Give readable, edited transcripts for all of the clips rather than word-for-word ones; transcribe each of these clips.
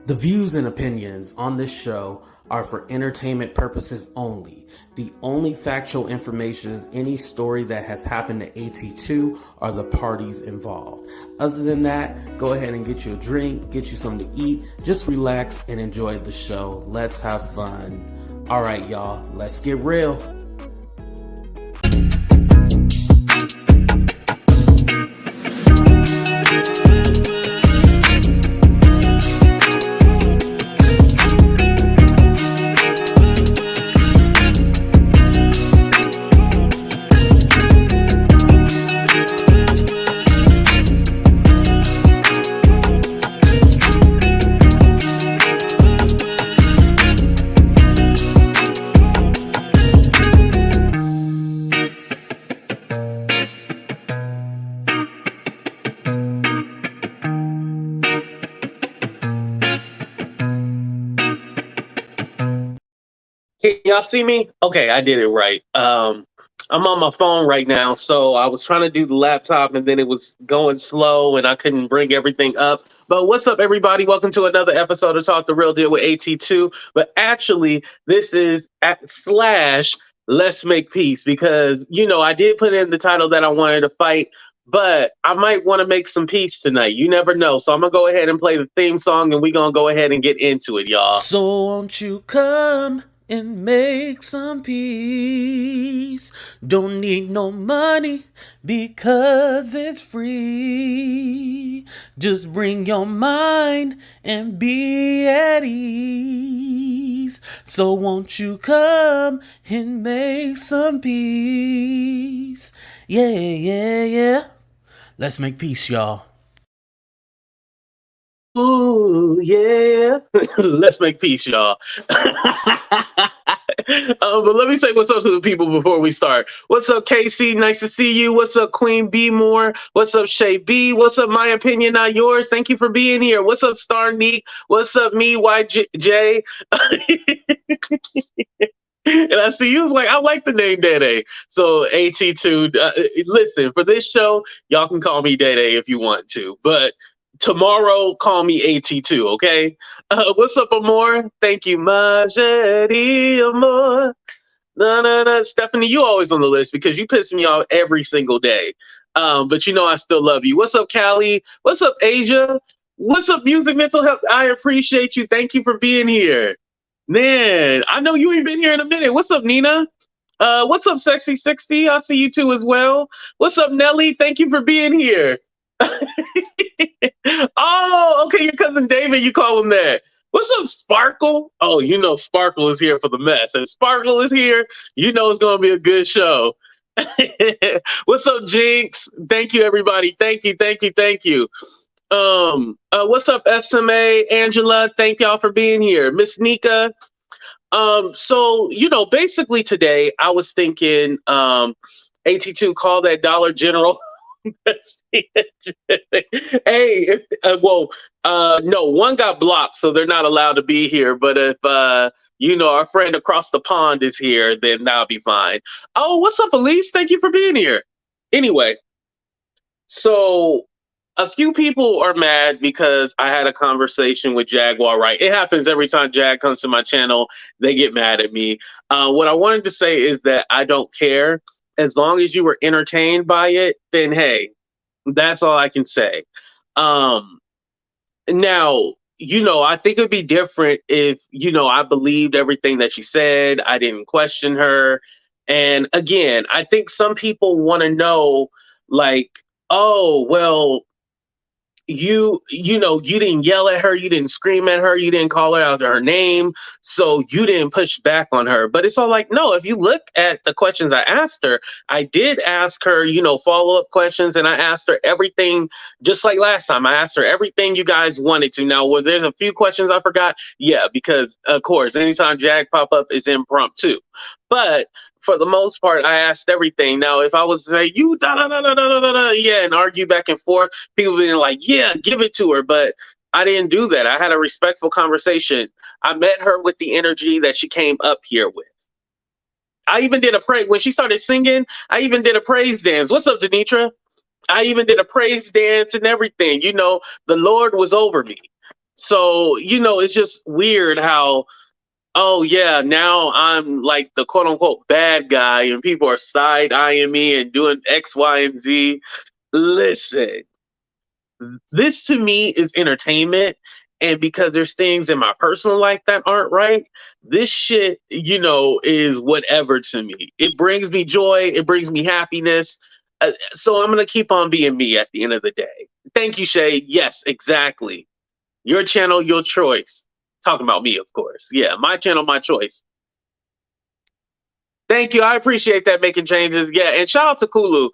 The views and opinions on this show are for entertainment purposes only. The only factual information is any story that has happened to AT2 or the parties involved. Other than that, go ahead and get you a drink, get you something to eat, just relax and enjoy the show. Let's have fun. All right, y'all, let's get real. Can y'all see me? Okay, I did it right. I'm on my phone right now, so I was trying to do the laptop and then it was going slow and I couldn't bring everything up. But what's up, everybody? Welcome to another episode of Talk the Real Deal with AT2. But actually, this is / Let's Make Peace because, I did put in the title that I wanted to fight, but I might want to make some peace tonight. You never know. So I'm going to go ahead and play the theme song and we're going to go ahead and get into it, y'all. So won't you come and make some peace? Don't need no money because it's free. Just bring your mind and be at ease. So won't you come and make some peace? Yeah, yeah, yeah. Let's make peace, y'all. Ooh, yeah. Let's make peace, y'all. But let me say what's up to the people before we start. What's up, KC? Nice to see you. What's up, Queen B Moore? What's up, Shay B? What's up, My Opinion Not Yours? Thank you for being here. What's up, Star Neek? What's up, me, YJ? And I see you like, I like the name Dede. So AT2, listen, for this show, y'all can call me Dede if you want to. But tomorrow, call me AT2, okay? What's up, Amor? Thank you, Majedi Amor. No. Stephanie, you always on the list because you piss me off every single day. But I still love you. What's up, Callie? What's up, Asia? What's up, Music Mental Health? I appreciate you. Thank you for being here. Man, I know you ain't been here in a minute. What's up, Nina? What's up, Sexy 60? I see you too as well. What's up, Nelly? Thank you for being here. Oh, okay, your cousin David, you call him that. What's up, Sparkle? Oh, Sparkle is here for the mess. And Sparkle is here, it's going to be a good show. What's up, Jinx? Thank you, everybody. Thank you. What's up, SMA, Angela? Thank y'all for being here. Miss Nika. So, basically today I was thinking, AT2, call that Dollar General. Hey, no, one got blocked, so they're not allowed to be here. But if our friend across the pond is here, then that'll be fine. Oh, what's up, Elise? Thank you for being here. Anyway, so a few people are mad because I had a conversation with Jaguar, right? It happens every time Jag comes to my channel, they get mad at me. What I wanted to say is that I don't care. As long as you were entertained by it, then hey, that's all I can say. Now, I think it'd be different if, I believed everything that she said. I didn't question her. And again, I think some people want to know, like, oh, well, you didn't yell at her, you didn't scream at her, you didn't call her out her name, so you didn't push back on her. But it's all like, no, if you look at the questions I asked her, I did ask her, follow-up questions, and I asked her everything, just like last time. I asked her everything you guys wanted to. Now, were there's a few questions I forgot? Yeah, because of course, anytime Jag pop up, it's impromptu. But for the most part, I asked everything. Now, if I was to say, you yeah, and argue back and forth, people being like, yeah, give it to her. But I didn't do that. I had a respectful conversation. I met her with the energy that she came up here with. I even did a praise. When she started singing, I even did a praise dance. What's up, Denitra? I even did a praise dance and everything. The Lord was over me. So, it's just weird how, oh yeah, now I'm like the quote unquote bad guy and people are side eyeing me and doing X, Y, and Z. Listen, this to me is entertainment. And because there's things in my personal life that aren't right, this shit, is whatever to me. It brings me joy, it brings me happiness. So I'm going to keep on being me at the end of the day. Thank you, Shay. Yes, exactly. Your channel, your choice. Talking about me, of course. Yeah, my channel, my choice. Thank you. I appreciate that making changes. Yeah, and shout out to Kulu.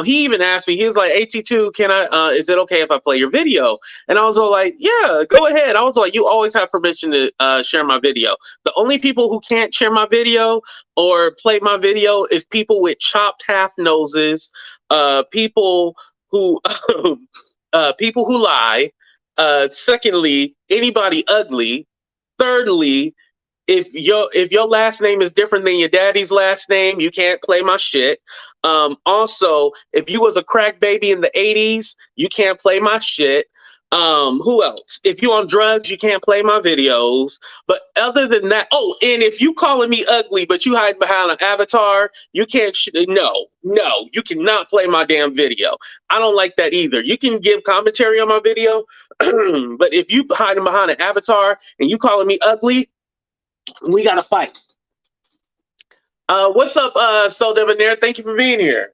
He even asked me. He was like, "AT2, can I? Is it okay if I play your video?" And I was all like, "Yeah, go ahead." I was like, "You always have permission to share my video. The only people who can't share my video or play my video is people with chopped half noses, people who people who lie. Secondly, anybody ugly. Thirdly, if your last name is different than your daddy's last name, you can't play my shit. Also, if you was a crack baby in the 80s, you can't play my shit. Who else? If you on drugs, you can't play my videos. But other than that, oh, and if you calling me ugly, but you hide behind an avatar, you can't. No, you cannot play my damn video. I don't like that either. You can give commentary on my video, but if you hiding behind an avatar and you calling me ugly, we got to fight. What's up, Soul Debonair? Thank you for being here.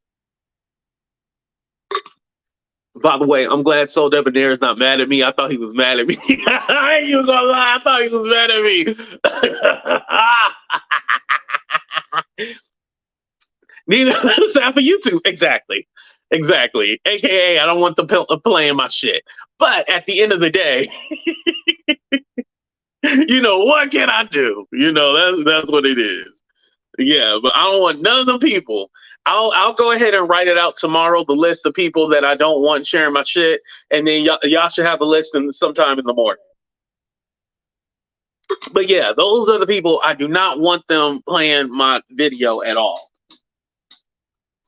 By the way, I'm glad Soul Debonair is not mad at me. I thought he was mad at me. I ain't even gonna lie. I thought he was mad at me. Neither sound for YouTube. Exactly. Exactly. AKA, I don't want them playing my shit. But at the end of the day, what can I do? That's what it is. Yeah, but I don't want none of the people. I'll go ahead and write it out tomorrow, the list of people that I don't want sharing my shit, and then y'all should have the list sometime in the morning. But yeah, those are the people I do not want them playing my video at all.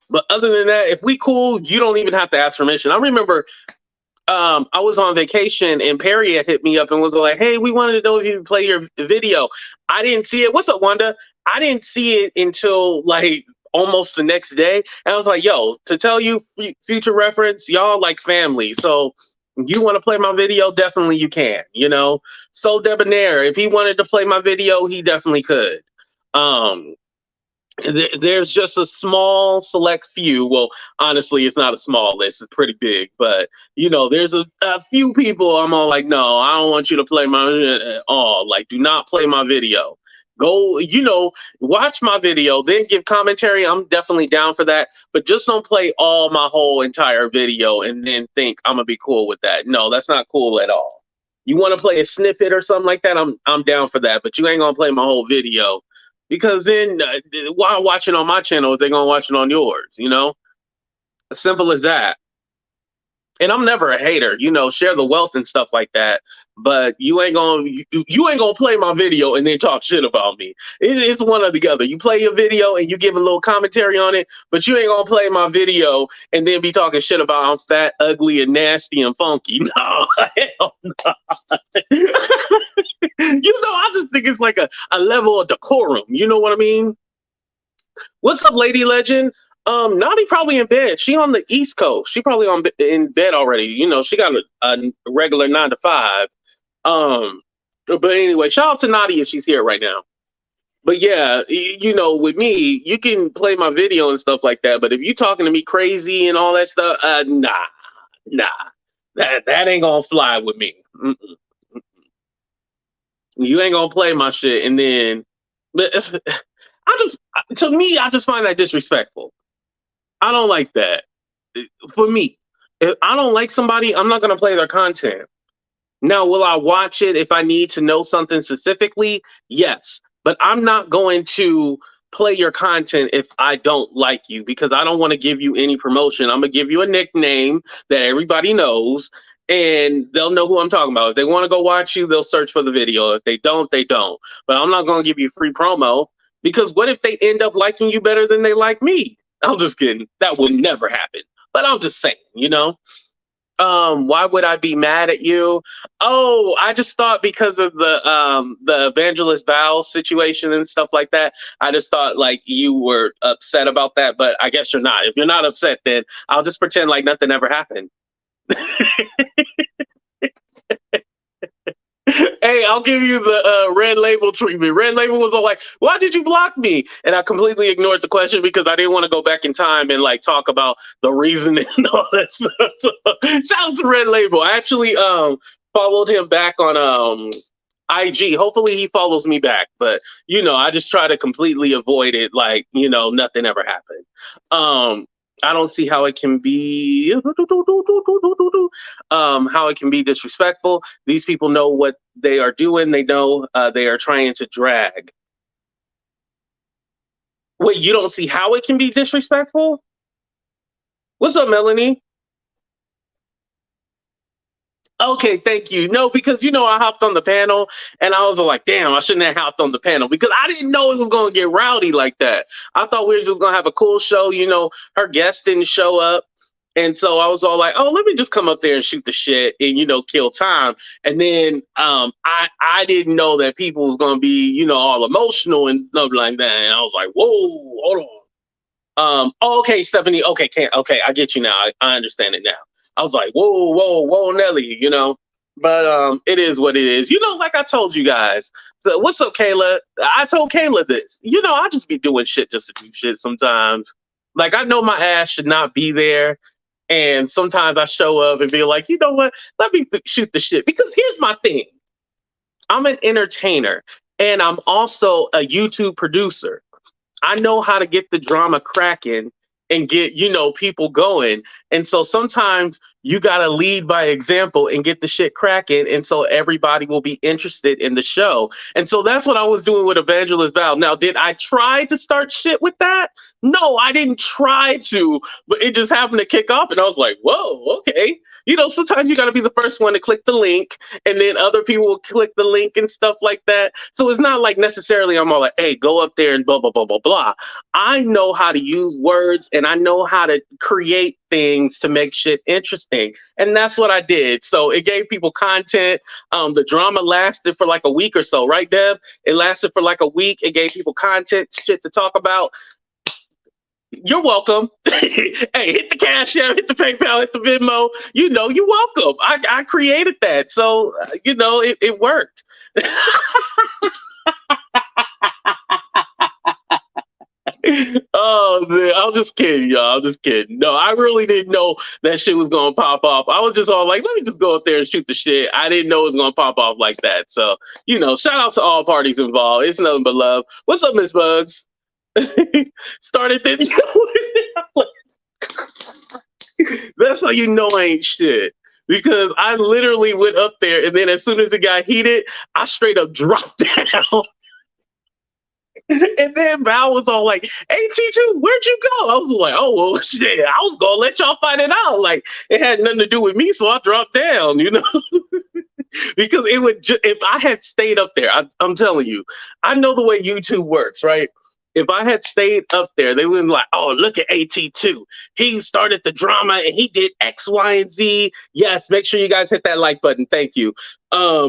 But other than that, if we cool, you don't even have to ask permission. I remember I was on vacation and Perry had hit me up and was like, "Hey, we wanted to know if you play your video." I didn't see it. What's up, Wanda? I didn't see it until like almost the next day. And I was like, "Yo, to tell you future reference, y'all like family. So you want to play my video? Definitely you can, So Debonair, if he wanted to play my video, he definitely could. There's just a small select few. Well, honestly, it's not a small list, it's pretty big, but there's a few people I'm all like, no, I don't want you to play my at all. Like, do not play my video. Go, watch my video, then give commentary. I'm definitely down for that, but just don't play all my whole entire video and then think I'm gonna be cool with that. No, that's not cool at all. You want to play a snippet or something like that, I'm down for that, but you ain't gonna play my whole video. Because then why watch it on my channel if they're going to watch it on yours, As simple as that. And I'm never a hater, share the wealth and stuff like that. But you ain't gonna play my video and then talk shit about me. It's one or the other. You play your video and you give a little commentary on it, but you ain't gonna play my video and then be talking shit about I'm fat, ugly, and nasty and funky. No, hell no. I just think it's like a level of decorum. You know what I mean? What's up, Lady Legend? Naughty probably in bed. She on the East Coast. She probably in bed already. She got a regular 9 to 5. But anyway, shout out to Naughty if she's here right now. But yeah, with me, you can play my video and stuff like that. But if you talking to me crazy and all that stuff, nah, that ain't gonna fly with me. Mm-mm. You ain't gonna play my shit, and then, but I just find that disrespectful. I don't like that. For me, if I don't like somebody, I'm not going to play their content. Now, will I watch it if I need to know something specifically? Yes. But I'm not going to play your content if I don't like you because I don't want to give you any promotion. I'm going to give you a nickname that everybody knows and they'll know who I'm talking about. If they want to go watch you, they'll search for the video. If they don't, they don't. But I'm not going to give you free promo because what if they end up liking you better than they like me? I'm just kidding. That would never happen. But I'm just saying, Why would I be mad at you? Oh, I just thought because of the evangelist Val situation and stuff like that. I just thought like you were upset about that, but I guess you're not. If you're not upset, then I'll just pretend like nothing ever happened. Hey, I'll give you the red label treatment. Red label was all like, "Why did you block me?" And I completely ignored the question because I didn't want to go back in time and like talk about the reason and all that stuff. So, shout out to Red Label. I actually followed him back on IG. Hopefully he follows me back. But I just try to completely avoid it, like nothing ever happened. I don't see how it can be how it can be disrespectful. These people know what they are doing. They know they are trying to drag. Wait, you don't see how it can be disrespectful? What's up, Melanie? Okay, thank you. No, because I hopped on the panel and I was like, damn, I shouldn't have hopped on the panel because I didn't know it was gonna get rowdy like that. I thought we were just gonna have a cool show. Her guest didn't show up. And so I was all like, oh, let me just come up there and shoot the shit and kill time. And then I didn't know that people was gonna be, all emotional and stuff like that. And I was like, whoa, hold on. Oh, okay, Stephanie. Okay, okay, I get you now. I understand it now. I was like, whoa, whoa, whoa, Nelly. But it is what it is. Like I told you guys. So what's up, Kayla? I told Kayla this. I just be doing shit just to do shit sometimes. Like I know my ass should not be there. And sometimes I show up and be like, you know what? Let me shoot the shit. Because here's my thing. I'm an entertainer and I'm also a YouTube producer. I know how to get the drama cracking and get, people going. And so sometimes you got to lead by example and get the shit cracking. And so everybody will be interested in the show. And so that's what I was doing with Evangelist Val. Now, did I try to start shit with that? No, I didn't try to, but it just happened to kick off. And I was like, whoa, okay. Sometimes you got to be the first one to click the link and then other people will click the link and stuff like that. So it's not like necessarily I'm all like, hey, go up there and blah, blah, blah, blah, blah. I know how to use words and I know how to create things to make shit interesting. And that's what I did. So it gave people content. The drama lasted for like a week or so, right, Deb? It lasted for like a week. It gave people content, shit to talk about. You're welcome. Hey, hit the Cash App, hit the PayPal, hit the Venmo. You're welcome. I created that. So, it worked. Oh, man. I'm just kidding, y'all. I'm just kidding. No, I really didn't know that shit was going to pop off. I was just all like, let me just go up there and shoot the shit. I didn't know it was going to pop off like that. So, shout out to all parties involved. It's nothing but love. What's up, Miss Bugs? Started then. That's how you know I ain't shit. Because I literally went up there and then as soon as it got heated, I straight up dropped down. And then Val was all like, hey, T2, where'd you go? I was like, oh, well, shit, I was going to let y'all find it out. Like, it had nothing to do with me, so I dropped down, Because it would if I had stayed up there, I'm telling you, I know the way YouTube works, right? If I had stayed up there, they would be like, oh, look at AT2. He started the drama and he did X, Y, and Z. Yes, make sure you guys hit that like button. Thank you.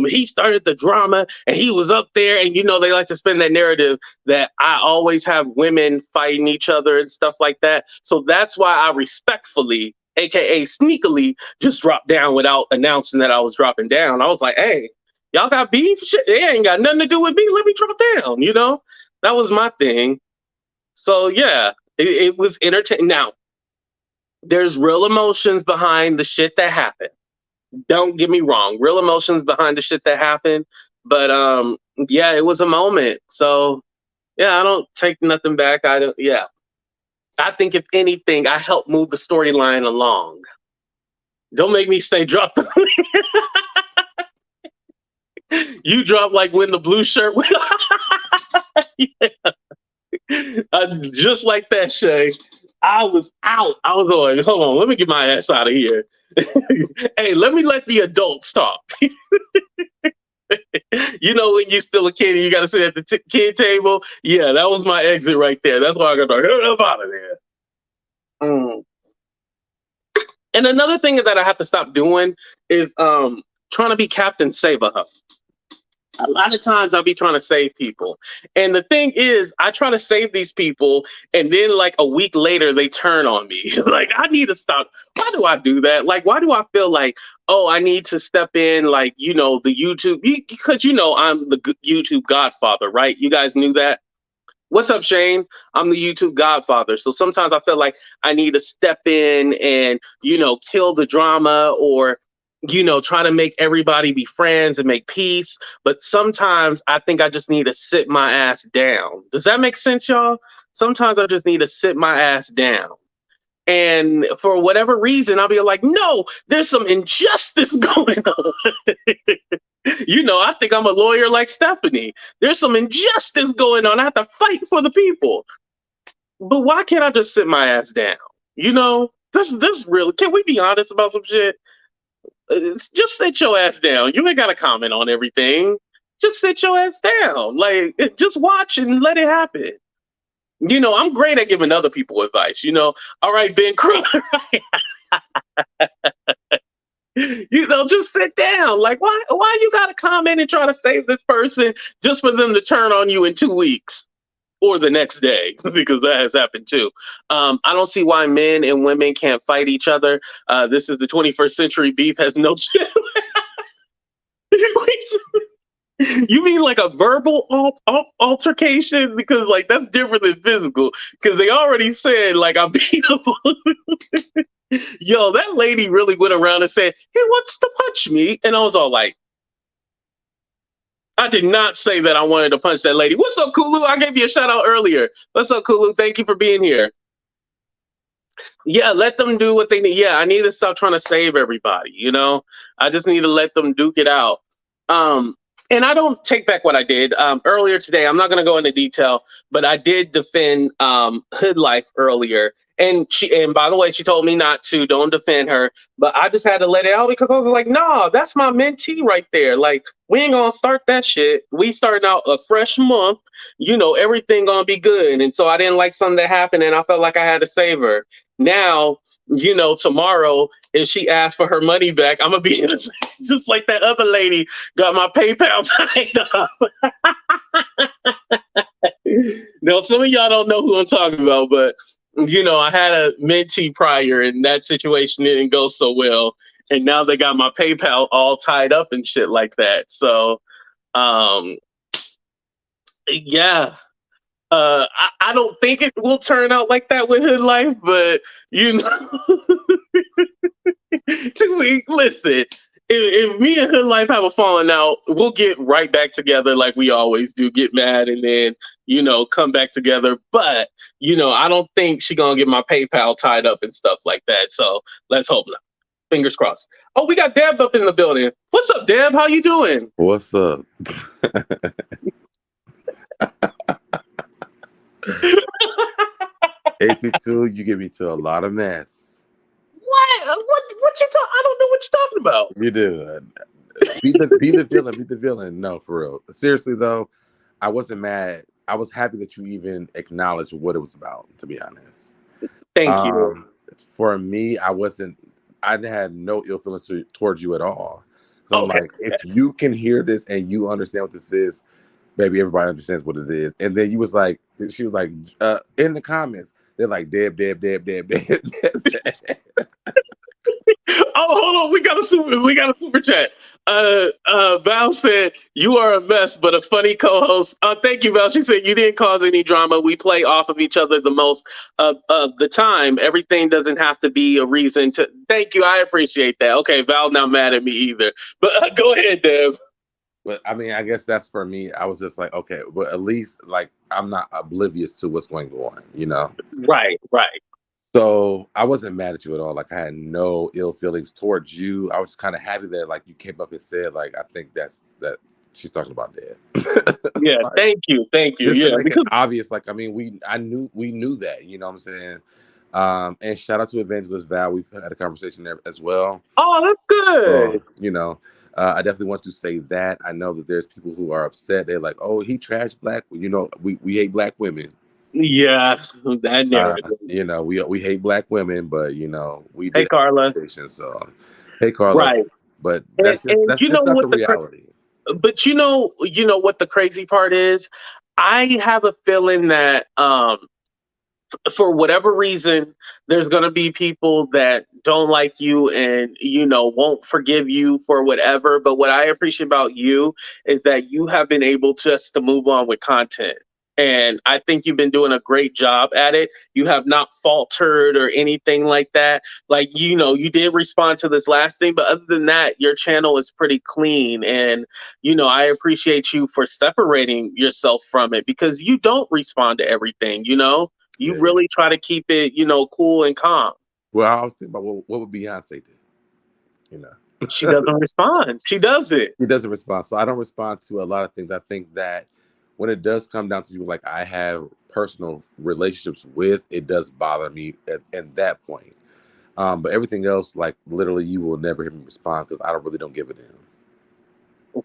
He started the drama and he was up there. And, they like to spin that narrative that I always have women fighting each other and stuff like that. So that's why I respectfully, AKA sneakily, just dropped down without announcing that I was dropping down. I was like, hey, y'all got beef? Shit, it ain't got nothing to do with me. Let me drop down, That was my thing. So yeah, it was entertaining. Now, there's real emotions behind the shit that happened. Don't get me wrong, real emotions behind the shit that happened. But yeah, it was a moment. So yeah, I don't take nothing back. Yeah. I think if anything, I helped move the storyline along. Don't make me say drop the You drop like when the blue shirt went. Yeah. Just like that, Shay. I was out. I was like, hold on, let me get my ass out of here. Hey, let me let the adults talk. When you're still a kid and you got to sit at the kid table. Yeah, that was my exit right there. That's why I got to get up out of there. And another thing that I have to stop doing is trying to be Captain Save a Hub. A lot of times I'll be trying to save people. And the thing is, I try to save these people, and then like a week later, they turn on me. Like, I need to stop. Why do I do that? Like, why do I feel like, oh, I need to step in, like, the YouTube, because I'm the YouTube godfather, right? You guys knew that? What's up, Shane? I'm the YouTube godfather. So sometimes I feel like I need to step in and, kill the drama, or, try to make everybody be friends and make peace. But sometimes I think I just need to sit my ass down. Does that make sense, y'all? Sometimes I just need to sit my ass down. And for whatever reason, I'll be like, no, there's some injustice going on. I think I'm a lawyer like Stephanie. There's some injustice going on. I have to fight for the people. But why can't I just sit my ass down? This really, can we be honest about some shit? Just sit your ass down. You ain't got to comment on everything. Just sit your ass down. Like, just watch and let it happen. I'm great at giving other people advice. All right, Ben Cruz. Just sit down. Like, why you gotta comment and try to save this person just for them to turn on you in 2 weeks or the next day? Because that has happened too. I don't see why men and women can't fight each other. This is the 21st century. Beef has no chance. You mean like a verbal altercation? Because like that's different than physical. Because they already said like I beat up. Yo, that lady really went around and said, "He wants to punch me," and I was all like, "I did not say that I wanted to punch that lady." What's up, Kulu? I gave you a shout out earlier. What's up, Kulu? Thank you for being here. Yeah, let them do what they need. Yeah, I need to stop trying to save everybody. I just need to let them duke it out. And I don't take back what I did earlier today. I'm not going to go into detail, but I did defend Hood Life earlier. And by the way, she told me not to. Don't defend her. But I just had to let it out because I was like, nah, that's my mentee right there. Like, we ain't gonna start that shit. We starting out a fresh month. Everything gonna be good. And so I didn't like something that happened, and I felt like I had to save her. Now, tomorrow, if she asks for her money back, I'm gonna be just like that other lady got my PayPal tied up. Now, some of y'all don't know who I'm talking about, but I had a mentee prior, and that situation didn't go so well. And now they got my PayPal all tied up and shit like that. So, yeah. I don't think it will turn out like that with Hood Life, but 2 weeks. Listen, if me and Hood Life have a falling out, we'll get right back together like we always do. Get mad and then come back together. But I don't think she's gonna get my PayPal tied up and stuff like that. So let's hope not. Fingers crossed. Oh, we got Deb up in the building. What's up, Deb? How you doing? What's up? AT2, you get me to a lot of mess. What you talking? I don't know what you're talking about. You do. Be the villain. No, for real. Seriously though, I wasn't mad. I was happy that you even acknowledged what it was about, to be honest. Thank you. For me, I had no ill feelings towards you at all. So I'm like, if you can hear this and you understand what this is, maybe everybody understands what it is. And then she was like, in the comments, they're like, Deb. Oh, hold on. We got a super chat. Val said, "You are a mess, but a funny co-host." Thank you, Val. She said, "You didn't cause any drama. We play off of each other the most of the time. Everything doesn't have to be a reason to." Thank you. I appreciate that. Okay, Val not mad at me either. But go ahead, Deb. But I mean, I guess that's for me. I was just like, okay, but at least like I'm not oblivious to what's going on, Right. So I wasn't mad at you at all. Like I had no ill feelings towards you. I was kind of happy that like you came up and said like I think that she's talking about that. Yeah, like, thank you. Just Yeah, to make it obvious. Like I mean, we knew that. You know what I'm saying? And shout out to Evangelist Val. We've had a conversation there as well. Oh, that's good. I definitely want to say that. I know that there's people who are upset. They're like, "Oh, he trashed black." We hate black women. Yeah, that narrative. We hate black women, but we Hey, did Carla. have conversations. So, hey, Carla, Right. but And you know that's not what the reality. but you know what the crazy part is? I have a feeling that for whatever reason, there's going to be people that don't like you and, won't forgive you for whatever. But what I appreciate about you is that you have been able just to move on with content. And I think you've been doing a great job at it. You have not faltered or anything like that. Like, you did respond to this last thing, but other than that, your channel is pretty clean. And, I appreciate you for separating yourself from it because you don't respond to everything, you Yeah, yeah. really try to keep it, cool and calm. Well, I was thinking about what would Beyonce do? You She know, doesn't respond. She does it. he doesn't respond. So I don't respond to a lot of things. I think that when it does come down to you, like I have personal relationships with, it does bother me at that point. But everything else, like literally, you will never hear me respond because I don't really don't give a damn.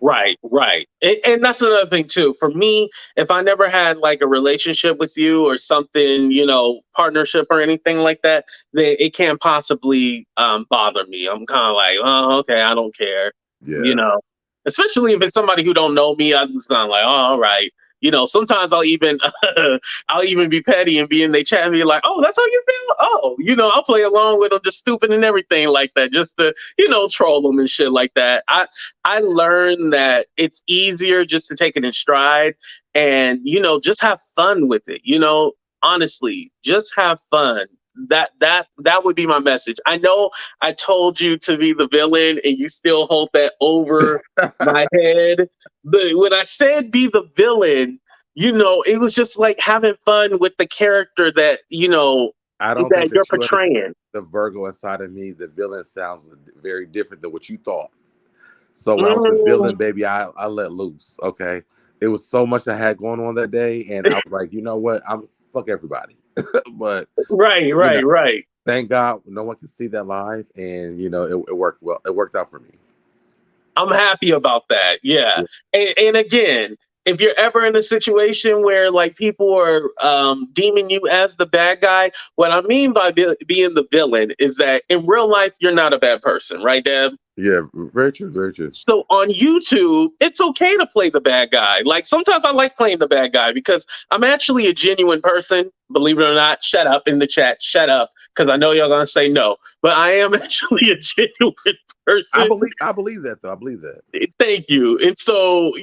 Right, right. And that's another thing too. For me, if I never had like a relationship with you or something, partnership or anything like that, then it can't possibly bother me. I'm kind of like, oh, okay, I don't care, you Yeah. know. Especially if it's somebody who don't know me, I'm just kind of like, oh, all right. Sometimes I'll even I'll even be petty and be in their chat and be like, oh, that's how you feel. Oh, I'll play along with them, just stupid and everything like that, just to troll them and shit like that. I learned that it's easier just to take it in stride and just have fun with it. Honestly, just have fun. That would be my message. I know I told you to be the villain and you still hold that over my head. But when I said be the villain, it was just like having fun with the character I don't that think you're that you understand portraying. the Virgo inside of me. The villain sounds very different than what you thought. So when I was the Mm, villain, baby, I let loose. Okay, it was so much I had going on that day, and I was like, you know what, I'm fuck everybody. But right, you know, right, right. thank God no one can see that live, and it worked well. It worked out for me. I'm happy about that. Yeah. Yeah. And again, if you're ever in a situation where like people are deeming you as the bad guy, what I mean by being the villain is that in real life you're not a bad person, right, Deb? Yeah, very true, very true. So on YouTube, it's okay to play the bad guy. Like sometimes I like playing the bad guy because I'm actually a genuine person. Believe it or not, shut up in the chat, shut up, because I know y'all gonna say no. But I am actually a genuine person. I believe that though. I believe that. Thank you. And so,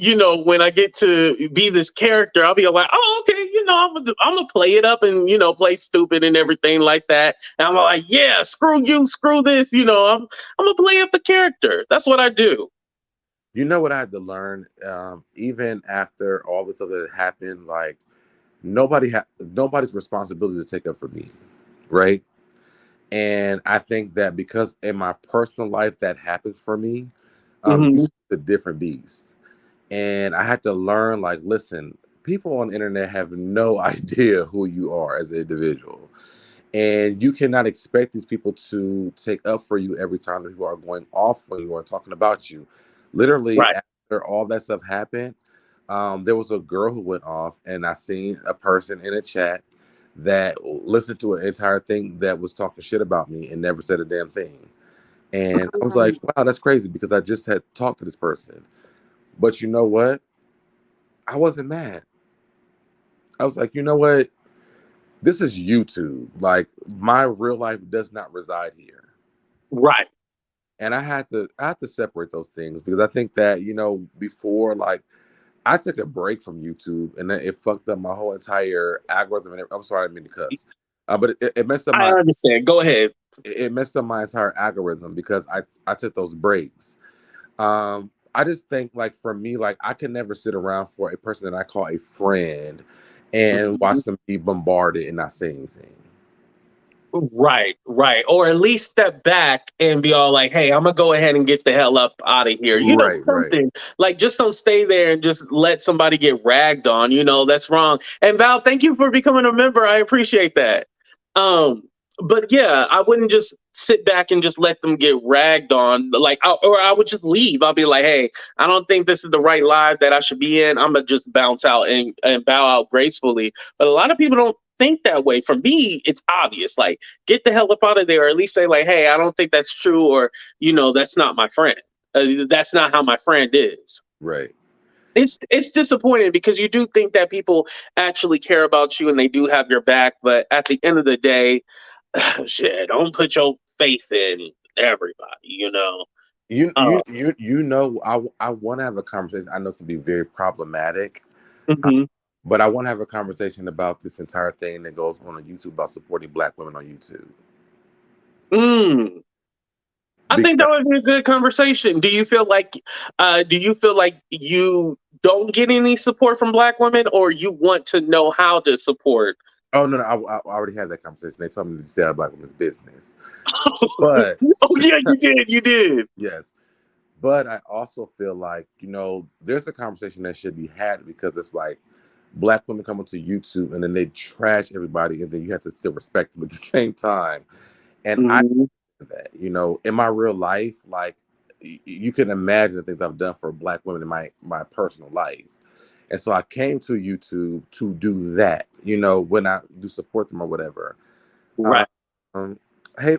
when I get to be this character, I'll be like, oh, okay, I'm gonna play it up and play stupid and everything like that. And I'm like, yeah, screw you, screw this. I'm gonna play up the character. That's what I do. You know what I had to learn, even after all the stuff that happened, like nobody's responsibility to take up for me, right? And I think that because in my personal life that happens for me, Hmm. YouTube's a different beast. And I had to learn, like, listen, people on the internet have no idea who you are as an individual. And you cannot expect these people to take up for you every time that people are going off on you or talking about you. Literally, Right. after all that stuff happened, there was a girl who went off, and I seen a person in a chat that listened to an entire thing that was talking shit about me and never said a damn thing. And I was like, wow, that's crazy because I just had talked to this person. But you know what? I wasn't mad. I was like, you know what? This is YouTube. Like my real life does not reside here. Right. And I had to separate those things because I think that, before, like, I took a break from YouTube and it fucked up my whole entire algorithm. And I'm sorry, I didn't mean to cuss. But it messed up I my understand. Go ahead. it messed up my entire algorithm because I took those breaks. I just think, like, for me, like I can never sit around for a person that I call a friend and Mhm. watch them be bombarded and not say anything. Right, right. Or at least step back and be all like, hey, I'm gonna go ahead and get the hell up out of here. Right, right. Something like just don't stay there and just let somebody get ragged on. That's wrong. And Val, thank you for becoming a member. I appreciate that. Um, But yeah, I wouldn't just sit back and just let them get ragged on. Or I would just leave. I'll be like, hey, I don't think this is the right live that I should be in. I'm gonna just bounce out and bow out gracefully. But a lot of people don't think that way. For me, it's obvious. Like, get the hell up out of there, or at least say like, hey, I don't think that's true, or that's not my friend. That's not how my friend is. Right. It's disappointing because you do think that people actually care about you and they do have your back, but at the end of the day, shit, don't put your faith in everybody. I want to have a conversation. I know it's gonna be very problematic, uh, Hmm. but I want to have a conversation about this entire thing that goes on YouTube about supporting Black women on YouTube. Mm. I think that Because would be a good conversation. Do you feel like you don't get any support from Black women, or you want to know how to support? oh no, I already had that conversation. They told me to stay out of Black women's business, but Oh yeah, you did. yes, but I also feel like there's a conversation that should be had because it's like Black women come onto YouTube and then they trash everybody, and then you have to still respect them at the same time. And I Hmm. that in my real life, like you can imagine the things I've done for Black women in my personal life. And so I came to YouTube to do that, when I do support them or whatever. Right. Um, hey,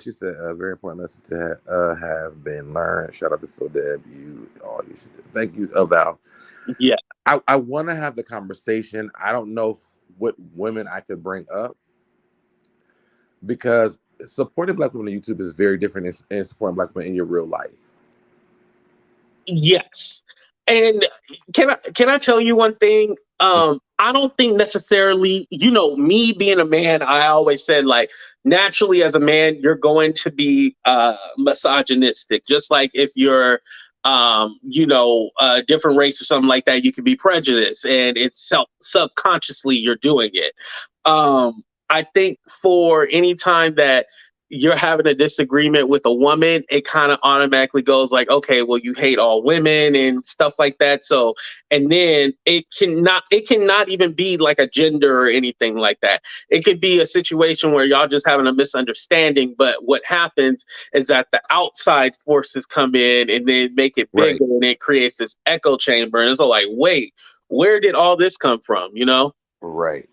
she said, a very important lesson to have been learned. Shout out to So Deb. You should. Thank you, Val. Yeah. I want to have the conversation. I don't know what women I could bring up because supporting Black women on YouTube is very different than supporting Black women in your real life. Yes. And can I tell you one thing? I don't think necessarily, me being a man, I always said like naturally as a man, you're going to be misogynistic. Just like if you're a different race or something like that, you can be prejudiced and it's subconsciously you're doing it. I think for any time that you're having a disagreement with a woman, it kind of automatically goes like, okay, well, you hate all women and stuff like that. So, and then it cannot even be like a gender or anything like that. It could be a situation where y'all just having a misunderstanding. But what happens is that the outside forces come in and then make it Right, bigger, and it creates this echo chamber. And it's all like, wait, where did all this come from? right.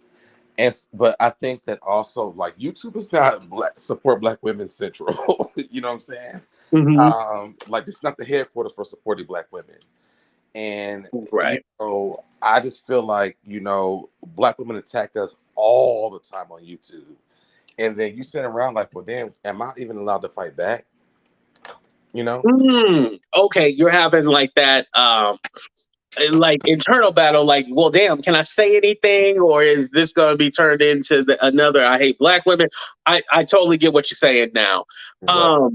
But I think that also like YouTube is not support Black women central. You know what I'm saying? Hmm. Like it's not the headquarters for supporting Black women. And Right. I just feel like Black women attack us all the time on YouTube, and then you sit around like, well, damn, am I even allowed to fight back? You know? Okay, you're having like that like internal battle, like, well, damn, can I say anything, or is this going to be turned into another I hate Black women? I totally get what you're saying now. Right,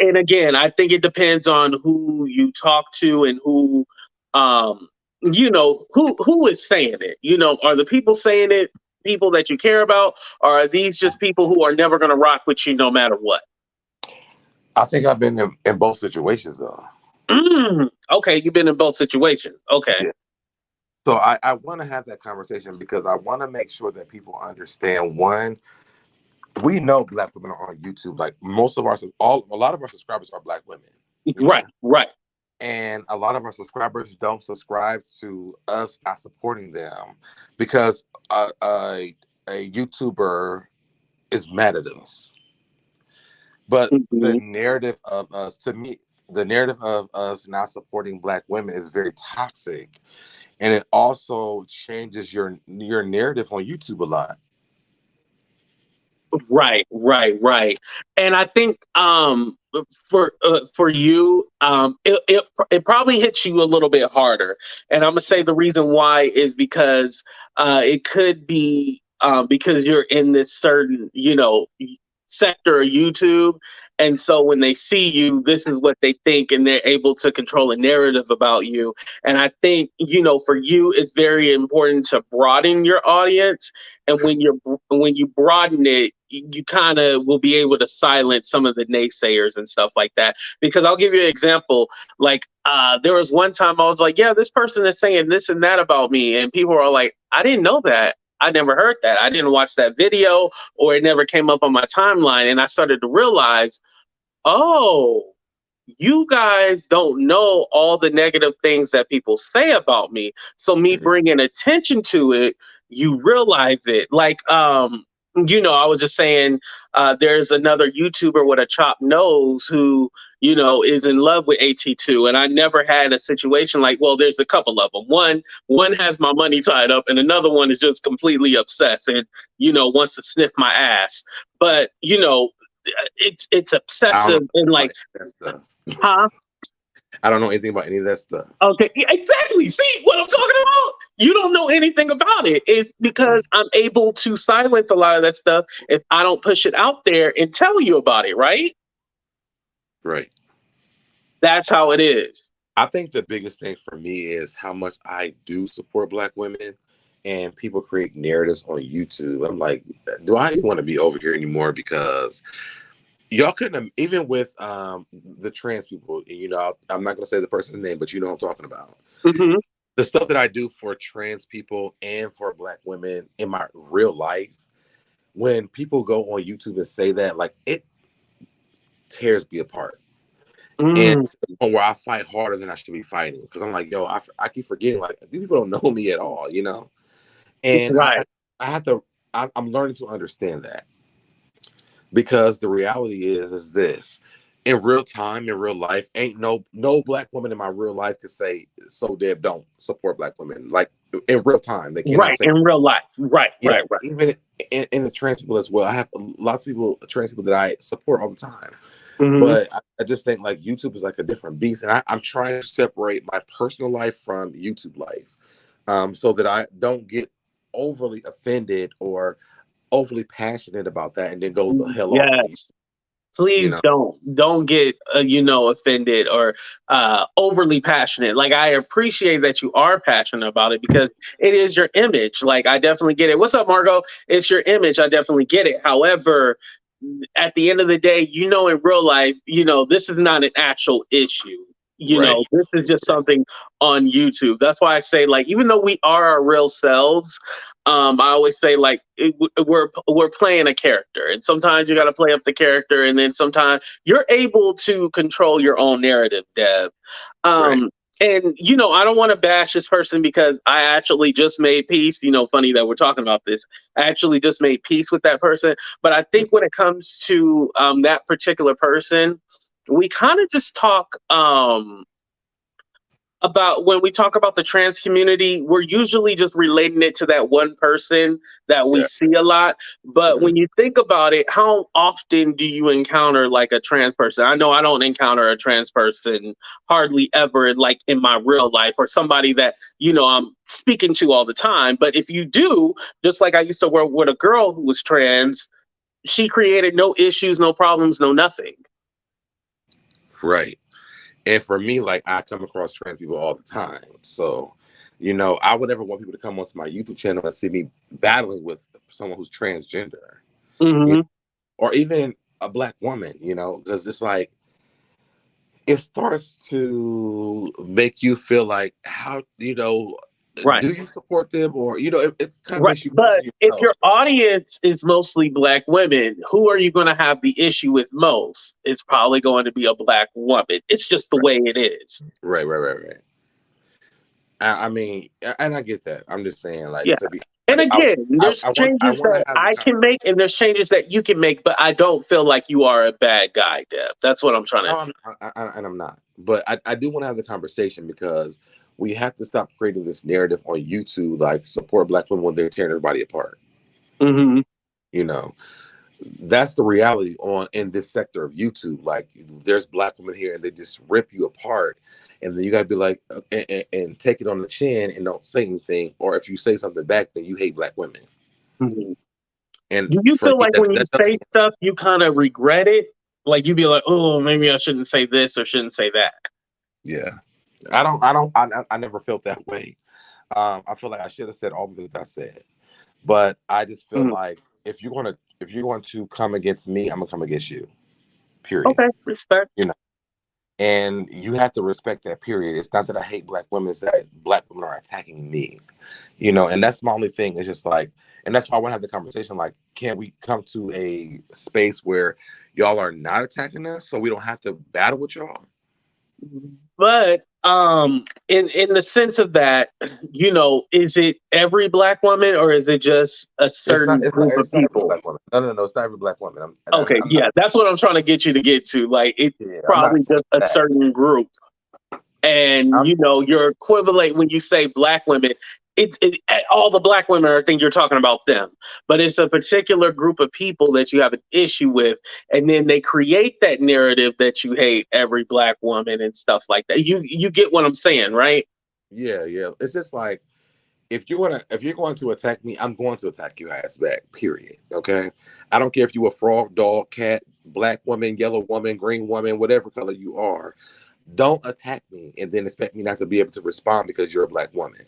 And again, I think it depends on who you talk to and um who is saying it. Are the people saying it people that you care about, or are these just people who are never going to rock with you no matter what? I think I've been in both situations though. Okay, you've been in both situations. Okay. Yeah. So I want to have that conversation because I want to make sure that people understand one, we know Black women are on YouTube. Like most of a lot of our subscribers are Black women, you Right, know, right. and a lot of our subscribers don't subscribe to us not supporting them because a YouTuber is mad at us. But the Hmm. narrative of us, to me, the narrative of us not supporting Black women is very toxic, and it also changes your narrative on YouTube a lot. Right, right, right. And I think for you, it probably hits you a little bit harder. And I'm gonna say the reason why is because it could be because you're in this certain sector of YouTube. And so when they see you, this is what they think, and they're able to control a narrative about you. And I think, for you, it's very important to broaden your audience. And when you broaden it, you kind of will be able to silence some of the naysayers and stuff like that. Because I'll give you an example. Like there was one time I was like, yeah, this person is saying this and that about me, and people are like, I didn't know that. I never heard that. I didn't watch that video, or it never came up on my timeline. And I started to realize, oh, you guys don't know all the negative things that people say about me. So me Mhm. bringing attention to it, you realize it. Like, I was just saying, there's another YouTuber with a chopped nose who, is in love with AT2, and I never had a situation like, well, there's a couple of them. One has my money tied up, and another one is just completely obsessed and wants to sniff my ass. But it's I don't know obsessive and about like, any of that stuff. huh? I don't know anything about any of that stuff. Okay, yeah, exactly. See what I'm talking about? You don't know anything about it. It's because I'm able to silence a lot of that stuff if I don't push it out there and tell you about it, right? Right. That's how it is. I think the biggest thing for me is how much I do support Black women, and people create narratives on YouTube. I'm like, do I even want to be over here anymore? Because y'all couldn't have, even with the trans people, I'm not going to say the person's name, but you know what I'm talking about. Hmm. The stuff that I do for trans people and for Black women in my real life, when people go on YouTube and say that, like, it tears me apart. And Mm, to the point where I fight harder than I should be fighting, because I'm like, yo, I keep forgetting, like, these people don't know me at all, And right, I have to, I'm learning to understand that, because the reality is this: in real time, in real life, ain't no Black woman in my real life could say, so Deb don't support Black women. Like, in real time, they cannot right. say. In real life, right, Yeah, right, right. even in the trans people as well. I have lots of people, trans people, that I support all the time. Hmm. But I just think, like, YouTube is like a different beast, and I'm trying to separate my personal life from YouTube life, so that I don't get overly offended or overly passionate about that, and then go the hell off on you. Yes. You Please know, don't get offended or overly passionate. Like, I appreciate that you are passionate about it because it is your image. Like, I definitely get it. What's up, Margot? It's your image. I definitely get it. However, at the end of the day, in real life, this is not an actual issue. right, This is just right, something on YouTube. That's why I say, like, even though we are our real selves, I always say, like, we're playing a character, and sometimes you got to play up the character, and then sometimes you're able to control your own narrative, Deb. right. Um, and I don't want to bash this person because I actually just made peace. Funny that we're talking about this. I actually just made peace with that person. But I think when it comes to that particular person, we kind of just talk. About when we talk about the trans community, we're usually just relating it to that one person that we Yeah. see a lot. But Mhm. when you think about it, how often do you encounter like a trans person? I know I don't encounter a trans person hardly ever, like in my real life, or somebody that, I'm speaking to all the time. But if you do, just like I used to work with a girl who was trans, she created no issues, no problems, no nothing. Right. And for me, like, I come across trans people all the time. So, I would never want people to come onto my YouTube channel and see me battling with someone who's transgender, you know, Hmm. or even a Black woman, because it's like, it starts to make you feel like, how, Right. do you support them? Or, it kind of Right. makes you But question if yourself. your audience is mostly black women, who are you going to have the issue with most? It's probably going to be a black woman. It's just the Right, way it is. right, right, right, right. I mean, and I get that. I'm just saying, like, Yeah. to be, And I, again, there's I changes want to that have the I can make and there's changes that you can make, but I don't feel like you are a bad guy, Deb. That's what I'm trying to. No, and I'm not. But I do want to have the conversation, because we have to stop creating this narrative on YouTube, like, support Black women when they're tearing everybody apart. Hmm. You know, that's the reality on in this sector of YouTube. Like, there's Black women here, and they just rip you apart, and then you got to be like, and take it on the chin and don't say anything. Or if you say something back, then you hate Black women. Hmm. And Do you for feel me, like when you that doesn't say work. stuff, you kind of regret it? Like you be like, oh, maybe I shouldn't say this or shouldn't say that. Yeah, I never felt that way. I feel like I should have said all the things I said. But I just feel Mhm. like, if you're going to come against me, I'm gonna come against you. Period. Okay, respect. You know. And you have to respect that, period. It's not that I hate black women, it's that black women are attacking me, and that's my only thing. It's just like, and that's why I want to have the conversation. Like, can we come to a space where y'all are not attacking us so we don't have to battle with y'all? But in the sense of that, is it every black woman or is it just a It's not. certain It's not. group of It's not every people? black woman. No, no, no. It's not every black woman. Okay, I'm not. yeah, that's what I'm trying to get you to get to. Like, it's Yeah, I'm not probably saying just a that. certain group. And, I'm. you're equivalent when you say black women. All the black women, I think you're talking about them, but it's a particular group of people that you have an issue with, and then they create that narrative that you hate every black woman and stuff like that. You get what I'm saying, right? Yeah, yeah. It's just like, if you're going to attack me, I'm going to attack your ass back. Period. Okay. I don't care if you a frog, dog, cat, black woman, yellow woman, green woman, whatever color you are. Don't attack me and then expect me not to be able to respond because you're a black woman.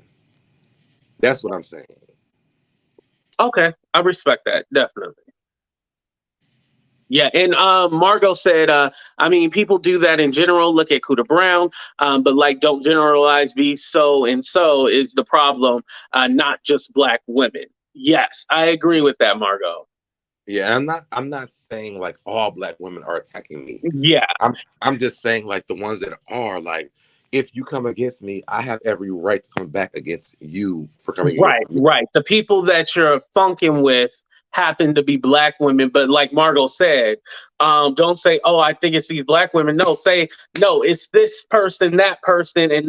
That's what I'm saying. Okay, I respect that definitely. Yeah, and Margot said, I mean, people do that in general. Look at Kuda Brown, but like, don't generalize. Be so and so is the problem, not just black women. Yes, I agree with that, Margot. Yeah, I'm not saying like all black women are attacking me. Yeah, I'm just saying like the ones that are like, if you come against me, I have every right to come back against you for coming right, against me. right. The people that you're funking with happen to be black women, but like Margot said, don't say, "Oh, I think it's these black women." No, say, "No, it's this person, and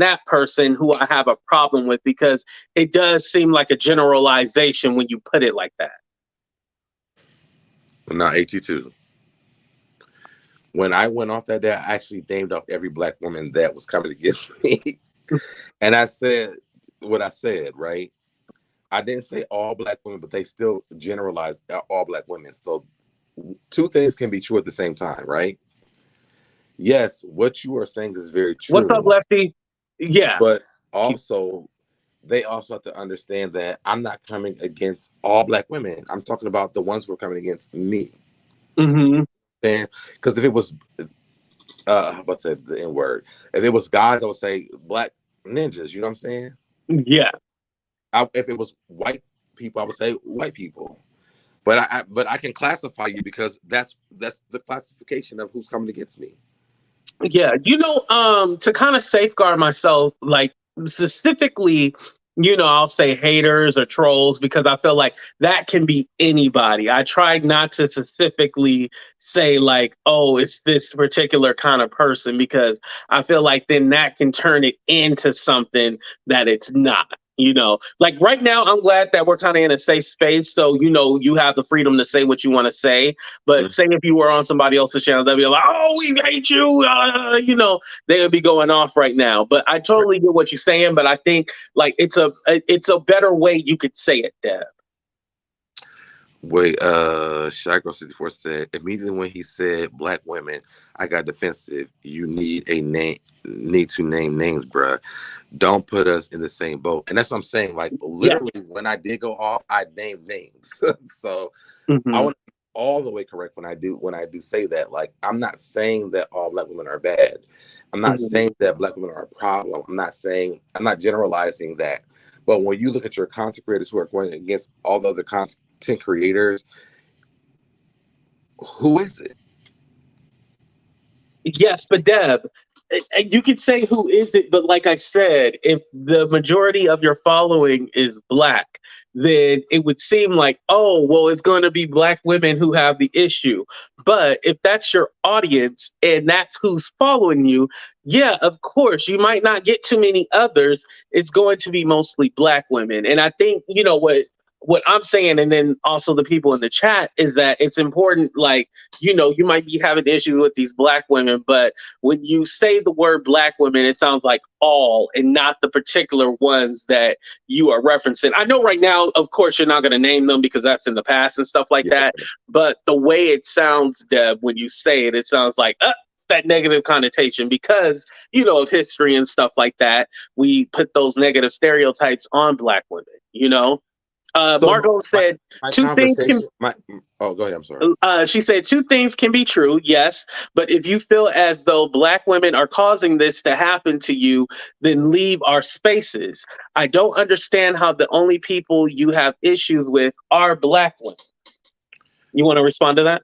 that person who I have a problem with," because it does seem like a generalization when you put it like that. But not 82. When I went off that day, I actually named off every black woman that was coming against me. And I said what I said, right? I didn't say all black women, but they still generalized all black women. So two things can be true at the same time, right? Yes, what you are saying is very What's up, true, Lefty? Yeah. but also they also have to understand that I'm not coming against all black women. I'm talking about the ones who are coming against me. Hmm. And because if it was what's that the N word? If it was guys, I would say black ninjas, you know what I'm saying? Yeah. If it was white people, I would say white people. But I can classify you because that's the classification of who's coming against me. Yeah, to kind of safeguard myself, like specifically, I'll say haters or trolls because I feel like that can be anybody. I tried not to specifically say like, oh, it's this particular kind of person because I feel like then that can turn it into something that it's not. Like right now, I'm glad that we're kind of in a safe space. So, you have the freedom to say what you want to say, but Mhm. say if you were on somebody else's channel, they'd be like, "Oh, we hate you," they would be going off right now. But I Right. totally get what you're saying. But I think like it's a better way you could say it, Deb. Wait, Shagro 64 said immediately when he said black women, I got defensive. You need to name names, bruh. Don't put us in the same boat. And that's what I'm saying. Like Yeah. literally when I did go off, I named names. So I Hmm. want to be all the way correct when I do say that. Like I'm not saying that all black women are bad. I'm not Hmm. saying that black women are a problem. I'm not generalizing that. But when you look at your content creators who are going against all the other content creators, who is it? Yes, but Deb, you could say who is it, but like I said, if the majority of your following is black, then it would seem like, oh, well, it's going to be black women who have the issue. But if that's your audience and that's who's following you, yeah, of course, you might not get too many others. It's going to be mostly black women. And I think, what I'm saying, and then also the people in the chat, is that it's important, like, you might be having issues with these black women, but when you say the word black women, it sounds like all and not the particular ones that you are referencing. I know right now, of course, you're not going to name them because that's in the past and stuff like Yes. that. But the way it sounds, Deb, when you say it, it sounds like that negative connotation because, of history and stuff like that. We put those negative stereotypes on black women. So Margot said my two things can. conversation, my oh, go ahead. I'm sorry. She said two things can be true, yes, but if you feel as though Black women are causing this to happen to you, then leave our spaces. I don't understand how the only people you have issues with are Black women. You want to respond to that?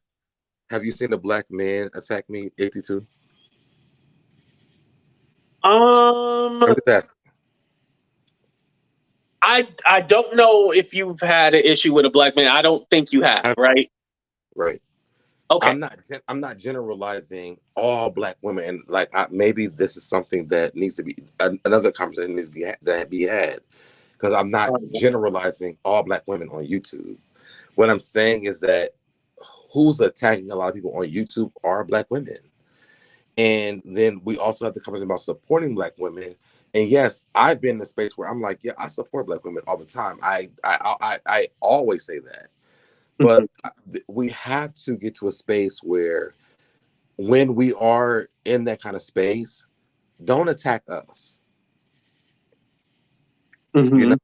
Have you seen a black man attack me? 82. Um, I'm just asking. I don't know if you've had an issue with a Black man. I don't think you have, right? Right. Okay. I'm not generalizing all black women, and like maybe this is something that needs to be another conversation needs to be that be had, because I'm not generalizing all black women on YouTube. What I'm saying is that who's attacking a lot of people on YouTube are black women, and then we also have the conversation about supporting black women. And yes, I've been in a space where I'm like, yeah, I support black women all the time. I always say that, but Mhm. we have to get to a space where when we are in that kind of space, don't attack us, you know. Mhm.